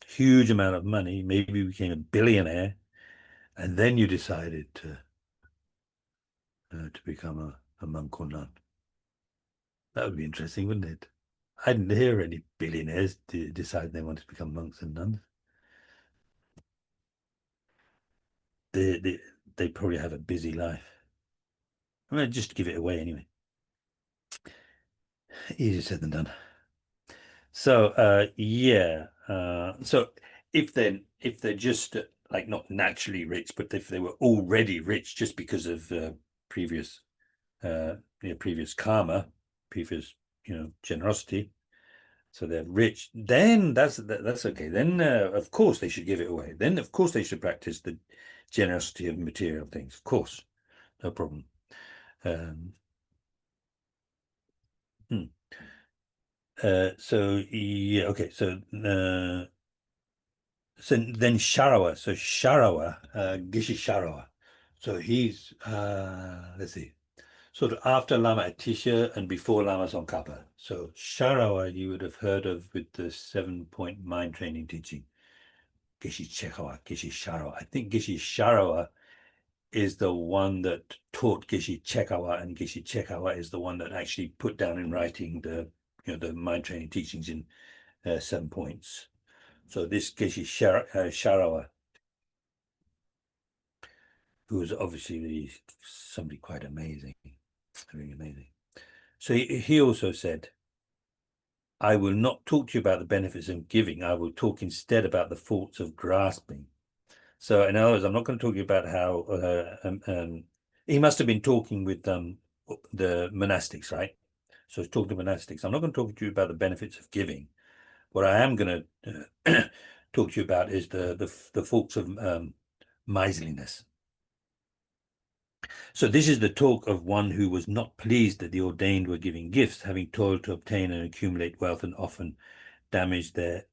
huge amount of money. Maybe you became a billionaire, and then you decided to become a monk or nun. That would be interesting, wouldn't it? I didn't hear any billionaires decide they wanted to become monks and nuns. They probably have a busy life. I mean, just give it away anyway. Easier said than done. So yeah. So if they're just like not naturally rich, but if they were already rich just because of previous karma, previous generosity, so they're rich, then that's okay. Then of course they should give it away. Then of course they should practice the generosity of material things. Of course, no problem. So yeah, okay. So then Sharawa. So Sharawa, Gishi Sharawa. So he's let's see, sort of after Lama Atisha and before Lama Tsongkhapa. So Sharawa you would have heard of with the 7-point mind training teaching. Gishi Chekawa, Gishi Sharawa. I think Gishi Sharawa is the one that taught Gishi Chekawa, and Gishi Chekawa is the one that actually put down in writing the mind training teachings in 7 points. So this Gishi Sharawa, who was obviously somebody quite amazing, really amazing. So he also said, I will not talk to you about the benefits of giving. I will talk instead about the faults of grasping. So in other words, I'm not going to talk to you about how he must have been talking with the monastics, right? So he's talking to monastics. I'm not going to talk to you about the benefits of giving. What I am going to talk to you about is the faults of miserliness. So this is the talk of one who was not pleased that the ordained were giving gifts, having toiled to obtain and accumulate wealth, and often damage their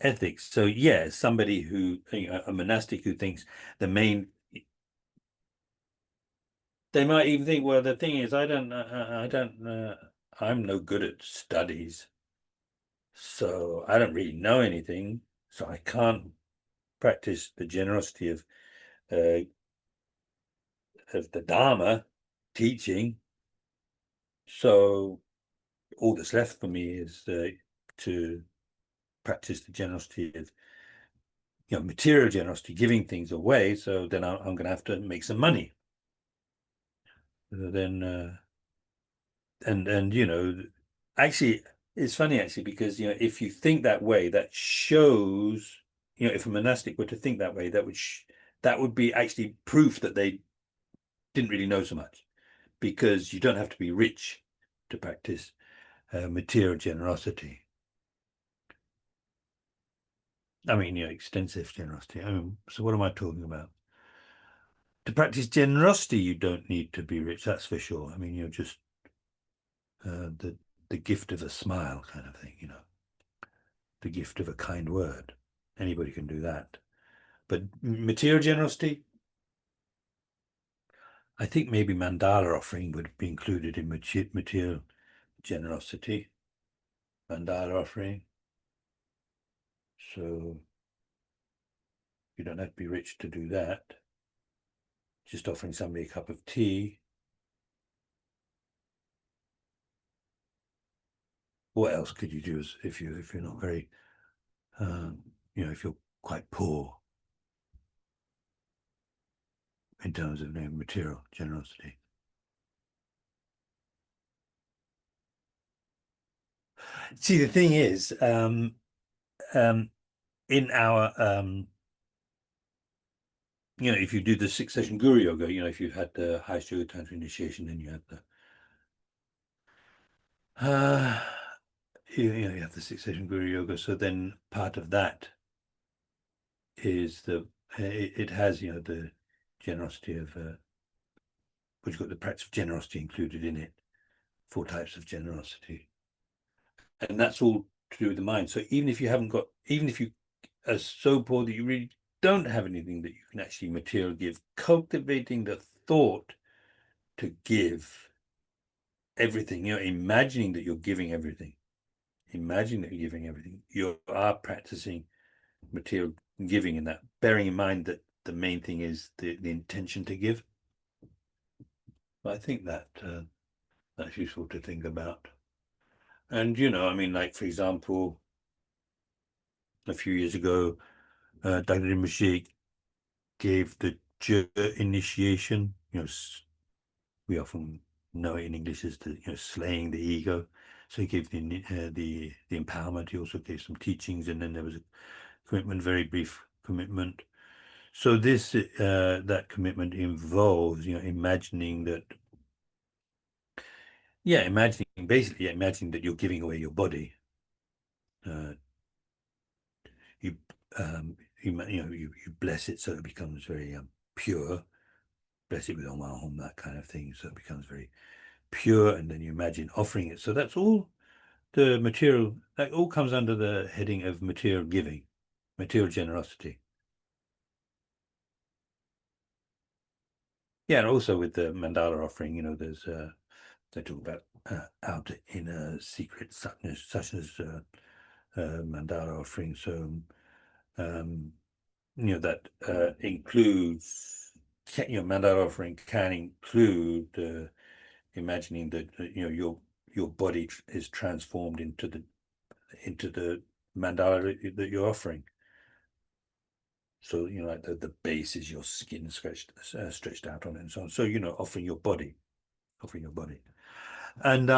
ethics. So yeah, somebody who, a monastic who thinks the main They might even think, well, the thing is, I'm no good at studies, so I don't really know anything, so I can't practice the generosity of the Dharma teaching. So all that's left for me is to practice the generosity of, material generosity, giving things away. So then I'm going to have to make some money. Then and actually, it's funny actually, because if you think that way, that shows, if a monastic were to think that way, that would be actually proof that they didn't really know so much, because you don't have to be rich to practice material generosity. I mean, extensive generosity. So what am I talking about? To practice generosity, you don't need to be rich, that's for sure. I mean, you're just the gift of a smile kind of thing, the gift of a kind word. Anybody can do that. But material generosity, I think maybe mandala offering would be included in material generosity. Mandala offering. So you don't have to be rich to do that. Just offering somebody a cup of tea. What else could you do if you're not very, if you're quite poor in terms of material generosity? See, the thing is, in our, if you do the 6-session Guru Yoga, if you had the highest yoga tantra initiation, then you had the, you have the 6-session Guru Yoga. So then part of that is it has, the generosity of, but you've got the practice of generosity included in it, 4 types of generosity. And that's all to do with the mind. So even if you are so poor that you really don't have anything that you can actually materially give, cultivating the thought to give everything, imagining that you're giving everything, you are practicing material giving in that, bearing in mind that the main thing is the intention to give. I think that that's useful to think about. And like, for example, a few years ago, Dr. Rinpoche gave the initiation. We often know it in English as the slaying the ego. So he gave the empowerment. He also gave some teachings, and then there was a commitment, very brief commitment. So this that commitment involves imagining that. Yeah, imagining that you're giving away your body. You bless it so it becomes very pure. Bless it with Om Ahom, that kind of thing, so it becomes very pure, and then you imagine offering it. So that's all the material, that all comes under the heading of material giving, material generosity. Yeah, and also with the mandala offering, there's they talk about out in a secret such as mandala offering. So that includes, mandala offering can include imagining that your body is transformed into the mandala that you're offering. So like the base is your skin stretched out on it, and so on. So offering your body, and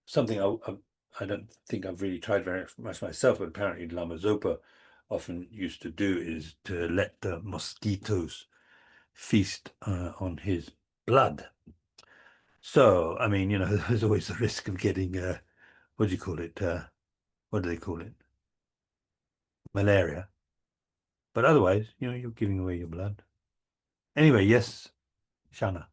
something I don't think I've really tried very much myself, but apparently Lama Zopa often used to do is to let the mosquitoes feast on his blood. So I mean, there's always the risk of getting what do you call it? What do they call it? Malaria. But otherwise, you're giving away your blood. Anyway, yes, Shana.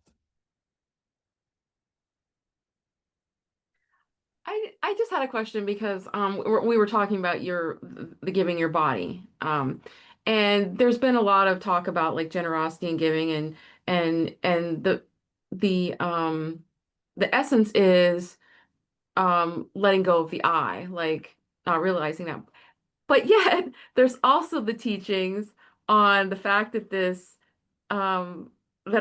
I just had a question because we were talking about the giving your body. And there's been a lot of talk about like generosity and giving, and the essence is letting go of the I, like not realizing that. But yet there's also the teachings on the fact that that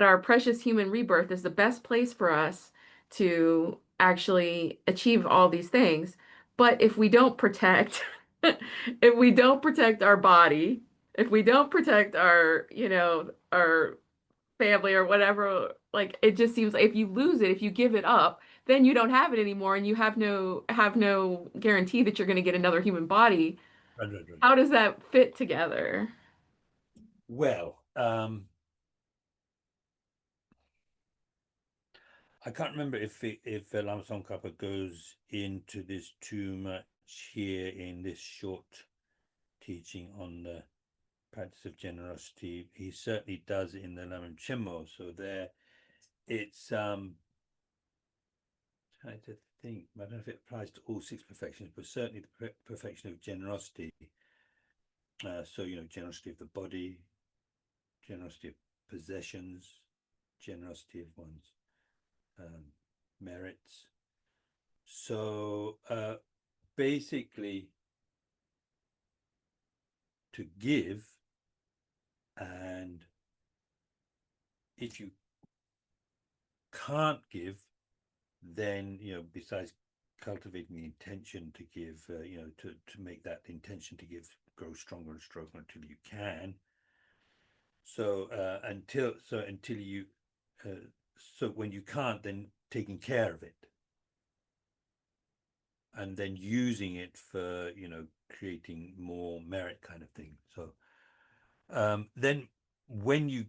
our precious human rebirth is the best place for us to actually achieve all these things. But if we don't protect, if we don't protect our body, if we don't protect our, our family or whatever, like it just seems like if you lose it, if you give it up, then you don't have it anymore, and you have no guarantee that you're going to get another human body. Right, right, right. How does that fit together? Well, I can't remember if Lama Tsongkhapa goes into this too much here in this short teaching on the practice of generosity. He certainly does in the Lamrim Chenmo. So there, it's trying to think. I don't know if it applies to all 6 perfections, but certainly the perfection of generosity. So generosity of the body, generosity of possessions, generosity of one's merits. So basically, to give, and if you can't give, then besides cultivating the intention to give, to make that intention to give grow stronger and stronger until you can. So until you so when you can't, then taking care of it, and then using it for creating more merit, kind of thing. So then when you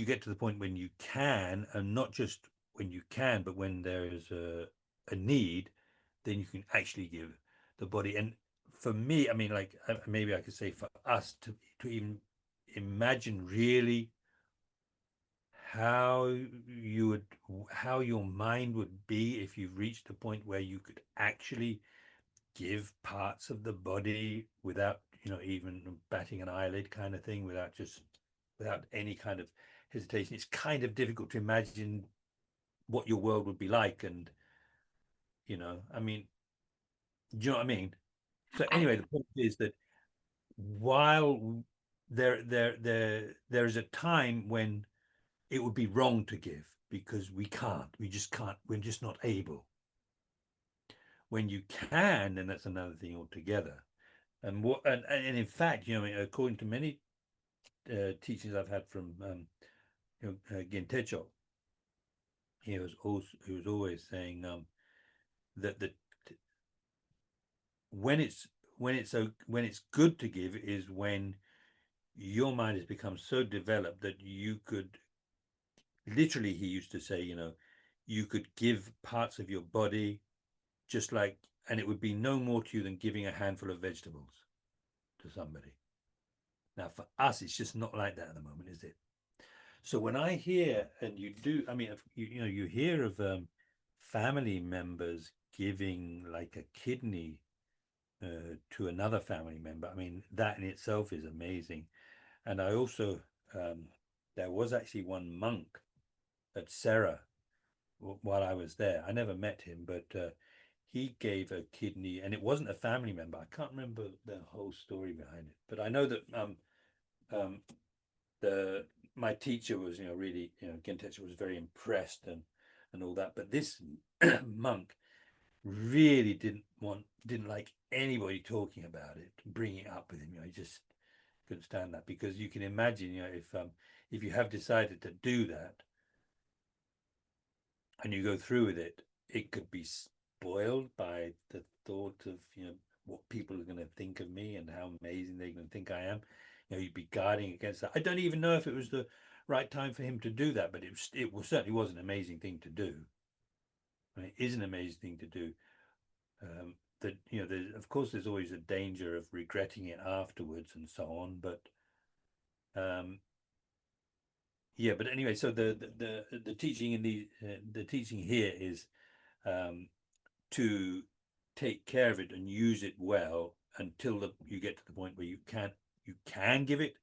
get to the point when you can, and not just when you can, but when there is a need, then you can actually give the body. And for me, I mean, like maybe I could say for us to even imagine really how your mind would be if you've reached a point where you could actually give parts of the body without even batting an eyelid, kind of thing, without any kind of hesitation. It's kind of difficult to imagine what your world would be like. And I mean, do you know what I mean? So anyway, the point is that while there is a time when it would be wrong to give, because we just can't, we're just not able. When you can, then that's another thing altogether. And in fact, according to many teachings I've had from Gentecho, he was always saying that when it's good to give is when your mind has become so developed that you could literally, he used to say, you could give parts of your body just like, and it would be no more to you than giving a handful of vegetables to somebody. Now for us, it's just not like that at the moment, is it? So when I hear, and you do, I mean, you hear of family members giving like a kidney to another family member. I mean, that in itself is amazing. And I also, there was actually one monk at Serra while I was there. I never met him, but he gave a kidney, and it wasn't a family member. I can't remember the whole story behind it, but I know that my teacher was, really, Gentecho was very impressed and all that. But this monk really didn't like anybody talking about it, bringing it up with him. He just couldn't stand that, because you can imagine, if you have decided to do that and you go through with it, it could be spoiled by the thought of what people are going to think of me and how amazing they're going to think I am. You'd be guarding against that. I don't even know if it was the right time for him to do that, but it certainly was an amazing thing to do. I mean, it is an amazing thing to do. That of course there's always a danger of regretting it afterwards and so on, but yeah. But anyway, so the teaching in the teaching here is to take care of it and use it well until you get to the point where you can give it,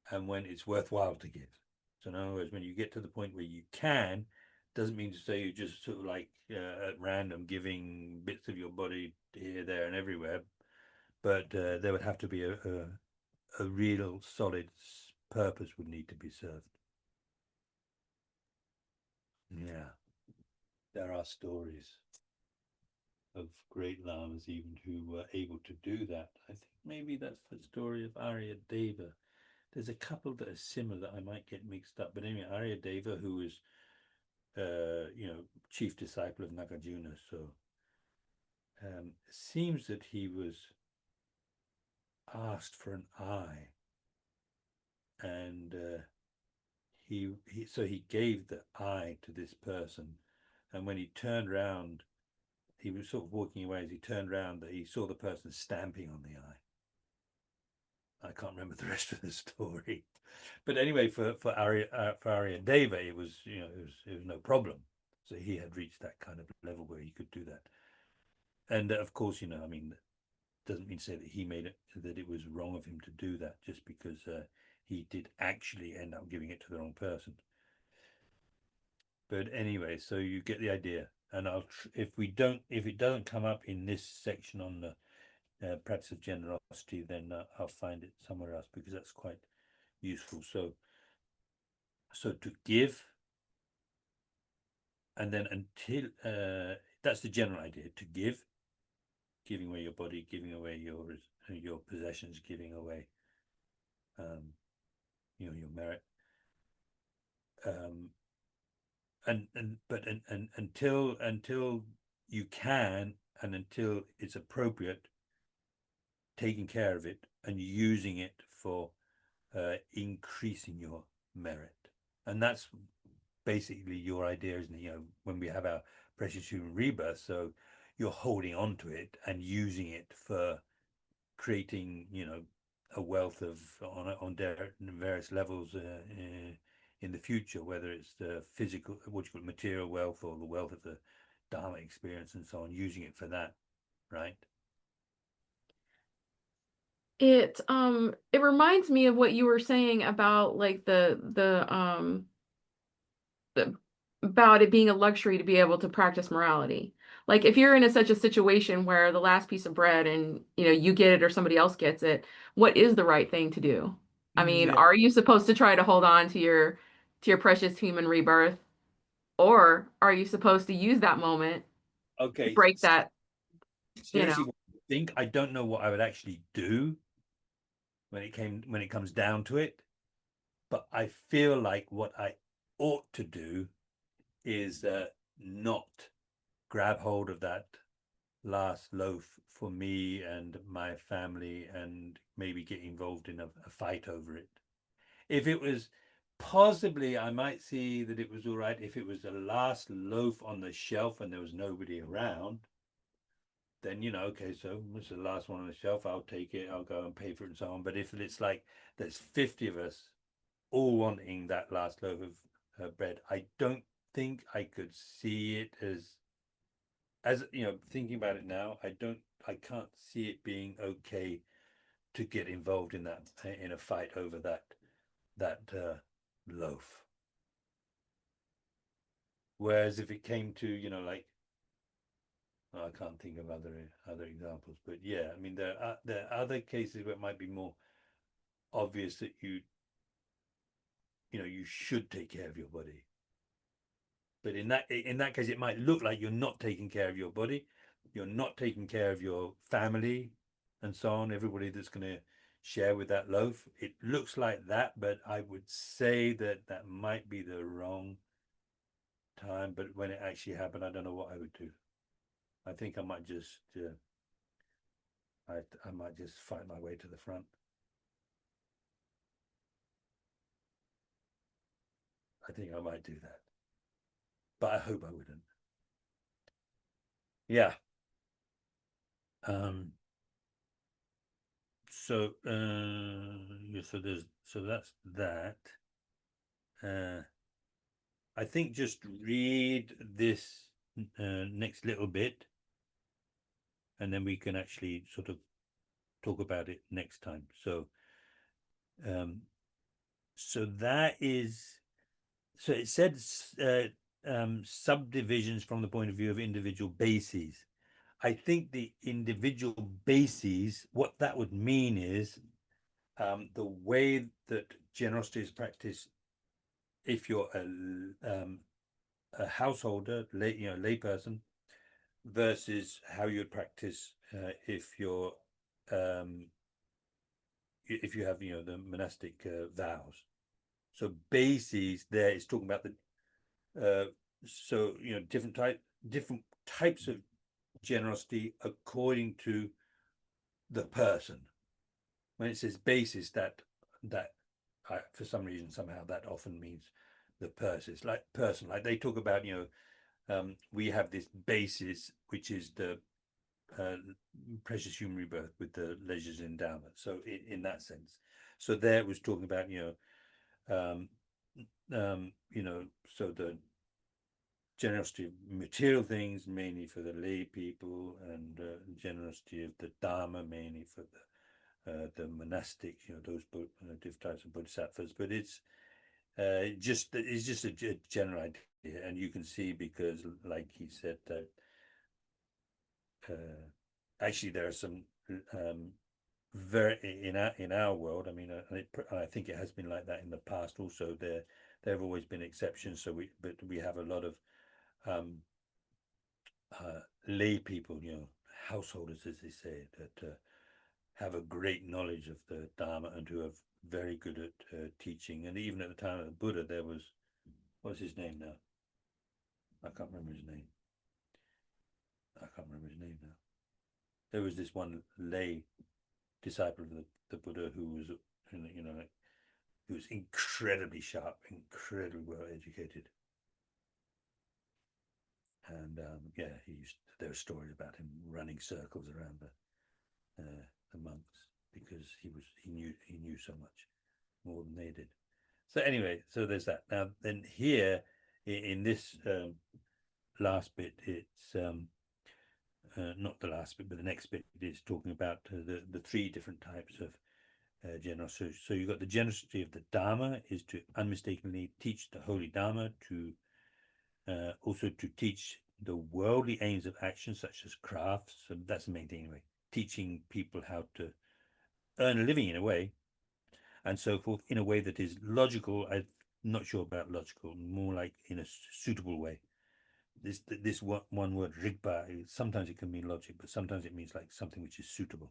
and when it's worthwhile to give. So in other words, when you get to the point where you can, doesn't mean to say you just sort of like at random giving bits of your body here, there, and everywhere, but there would have to be a real solid purpose would need to be served. Yeah, there are stories of great lamas even who were able to do that. I think maybe that's the story of Arya Deva. There's a couple that are similar. I might get mixed up, but anyway, Arya Deva, who was chief disciple of Nagarjuna. So it seems that he was asked for an eye, and he gave the eye to this person, and when he turned round, he was sort of walking away. As he turned round, that he saw the person stamping on the eye. I can't remember the rest of the story, but anyway, for Arya Deva, it was it was no problem. So he had reached that kind of level where he could do that. And of course, I mean, doesn't mean to say that he made it, that it was wrong of him to do that, just because he did actually end up giving it to the wrong person. But anyway, so you get the idea. And if it doesn't come up in this section on the practice of generosity, then I'll find it somewhere else, because that's quite useful. So to give, and then until that's the general idea, to give, giving away your body, giving away your possessions, giving away your merit, and until you can, and until it's appropriate, taking care of it and using it for increasing your merit. And that's basically your idea, isn't it? When we have our precious human rebirth, so you're holding on to it and using it for creating a wealth of on various levels in the future, whether it's the physical, what you call material wealth, or the wealth of the Dharma experience and so on, using it for that, right? It reminds me of what you were saying about like about it being a luxury to be able to practice morality. Like if you're in such a situation where the last piece of bread and you get it or somebody else gets it, what is the right thing to do? I mean, Yeah. are you supposed to try to hold on to your precious human rebirth, or are you supposed to use that moment to Okay. break that, Seriously, what I think, I don't know what I would actually do when it comes down to it, but I feel like what I ought to do is not grab hold of that last loaf for me and my family and maybe get involved in a fight over it. If it was possibly, I might see that it was all right if it was the last loaf on the shelf and there was nobody around. Then okay, so it's the last one on the shelf, I'll take it, I'll go and pay for it and so on. But if it's like there's 50 of us all wanting that last loaf of bread, I don't think I could see it as thinking about it now, I can't see it being okay to get involved in a fight over that loaf. Whereas if it came to like, I can't think of other examples, but yeah, I mean there are other cases where it might be more obvious that you should take care of your body. But in that case, it might look like you're not taking care of your body, you're not taking care of your family, and so on. Everybody that's going to share with that loaf, it looks like that. But I would say that might be the wrong time. But when it actually happened, I don't know what I would do. I think I might just I might just fight my way to the front. I think I might do that, but I hope I wouldn't. Yeah. So that's that. I think just read this next little bit, and then we can actually sort of talk about it next time. So that is So it said subdivisions from the point of view of individual bases. I think the individual bases, what that would mean is the way that generosity is practiced. If you're a householder, lay person, versus how you'd practice if you're if you have the monastic vows. So bases there is talking about the so different types of generosity according to the person. When it says basis, that for some reason somehow that often means the person. Like they talk about we have this basis which is the precious human rebirth with the leisures endowment. So in that sense, so there it was talking about so the generosity of material things mainly for the lay people, and generosity of the Dharma mainly for the monastic, those different types of bodhisattvas. But it's just a general idea, and you can see, because like he said that actually there are some very in our world. I mean, I think it has been like that in the past also. There have always been exceptions. So we have a lot of lay people, householders, as they say, that have a great knowledge of the Dharma and who are very good at teaching. And even at the time of the Buddha, there was, what's his name now? I can't remember his name. Now. There was this one lay disciple of the Buddha who was, who was incredibly sharp, incredibly well educated. And there were stories about him running circles around the monks because he knew so much more than they did. So anyway, so there's that. Now then here in this last bit, it's not the last bit, but the next bit is talking about the three different types of generosity. So you've got the generosity of the Dharma, is to unmistakably teach the holy Dharma, to also to teach the worldly aims of action, such as crafts. So that's the main thing anyway, teaching people how to earn a living in a way, and so forth, in a way that is logical. I'm not sure about logical, more like in a suitable way. This one word rigpa, sometimes it can mean logic, but sometimes it means like something which is suitable.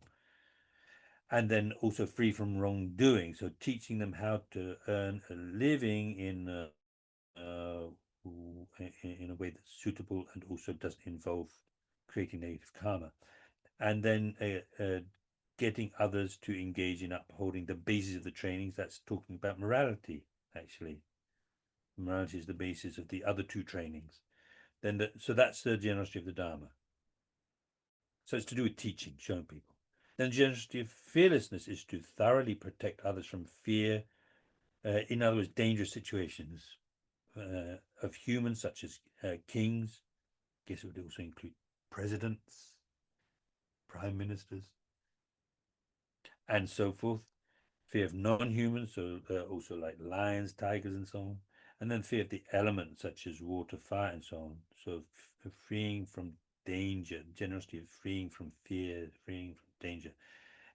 And then also free from wrongdoing, so teaching them how to earn a living in a way that's suitable and also doesn't involve creating negative karma. And then getting others to engage in upholding the basis of the trainings. That's talking about morality, actually. Morality is the basis of the other two trainings. So that's the generosity of the Dharma. So it's to do with teaching, showing people. Then the generosity of fearlessness is to thoroughly protect others from fear, in other words, dangerous situations of humans, such as kings. I guess it would also include presidents, prime ministers, and so forth. Fear of non-humans, so also like lions, tigers, and so on. And then fear of the elements, such as water, fire, and so on. So freeing from danger, generosity of freeing from fear, freeing from danger.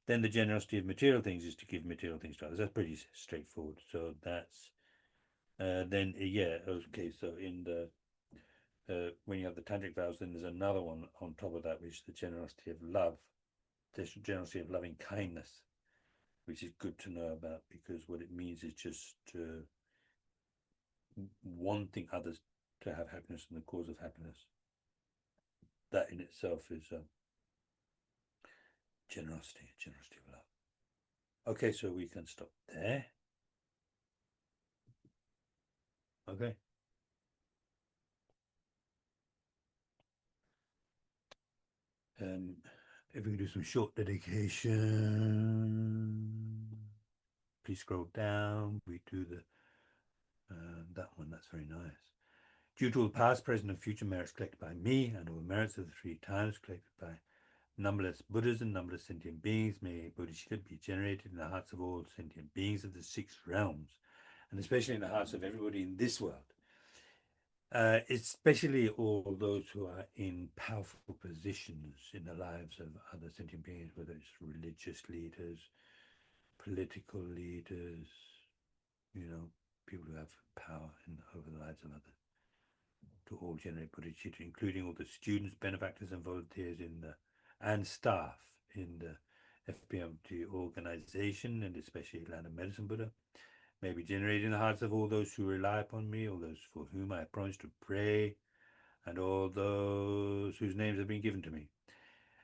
Then the generosity of material things is to give material things to others. That's pretty straightforward. So that's okay. So in the when you have the tantric vows, then there's another one on top of that, which is the generosity of love, the generosity of loving kindness, which is good to know about, because what it means is just wanting others to have happiness and the cause of happiness. That in itself is generosity of love. Okay, so we can stop there. Okay. If we can do some short dedication, please scroll down. We do the that one. That's very nice. Due to all the past, present, and future merits collected by me, and all the merits of the 3 times collected by numberless Buddhas and numberless sentient beings, may Bodhisattva be generated in the hearts of all sentient beings of the 6 realms, and especially in the hearts of everybody in this world. Especially all those who are in powerful positions in the lives of other sentient beings, whether it's religious leaders, political leaders, people who have power over the lives of others, to all generate bodhicitta, including all the students, benefactors, and volunteers and staff in the FPMT organization, and especially Land of Medicine Buddha. May be generated in the hearts of all those who rely upon me, all those for whom I promise to pray, and all those whose names have been given to me.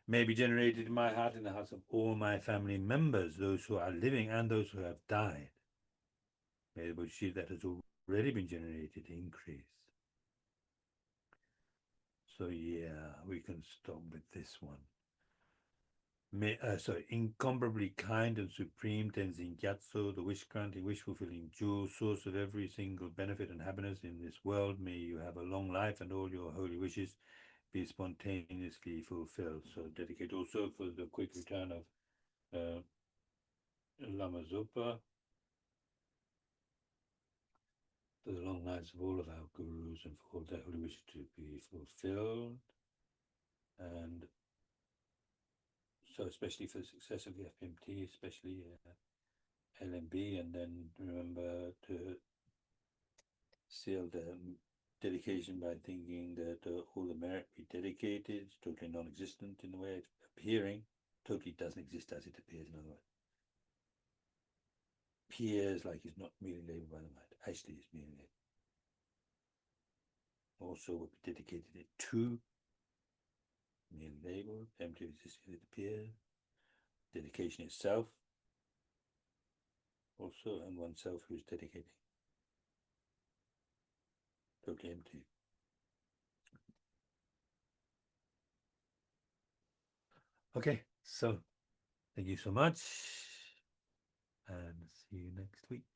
May be generated in my heart, in the hearts of all my family members, those who are living and those who have died. May the bodhicitta that has already been generated increase. So yeah, we can stop with this one. Incomparably kind and supreme Tenzin Gyatso, the wish-granting, wish-fulfilling jewel, source of every single benefit and happiness in this world, may you have a long life and all your holy wishes be spontaneously fulfilled. So dedicate also for the quick return of Lama Zopa, for the long lives of all of our gurus and for all their holy wishes to be fulfilled. And so especially for the success of the FPMT, especially LMB, and then remember to seal the dedication by thinking that all the merit be dedicated. It's totally non-existent in the way it's appearing. Totally doesn't exist as it appears, in other words. Appears like it's not merely labeled by the mind. Actually, it's merely labeled. Also would be dedicated it to, merely labeled, empty of existence as it appears. Dedication itself, also, and oneself who is dedicating. Totally empty. Okay, so thank you so much, and see you next week.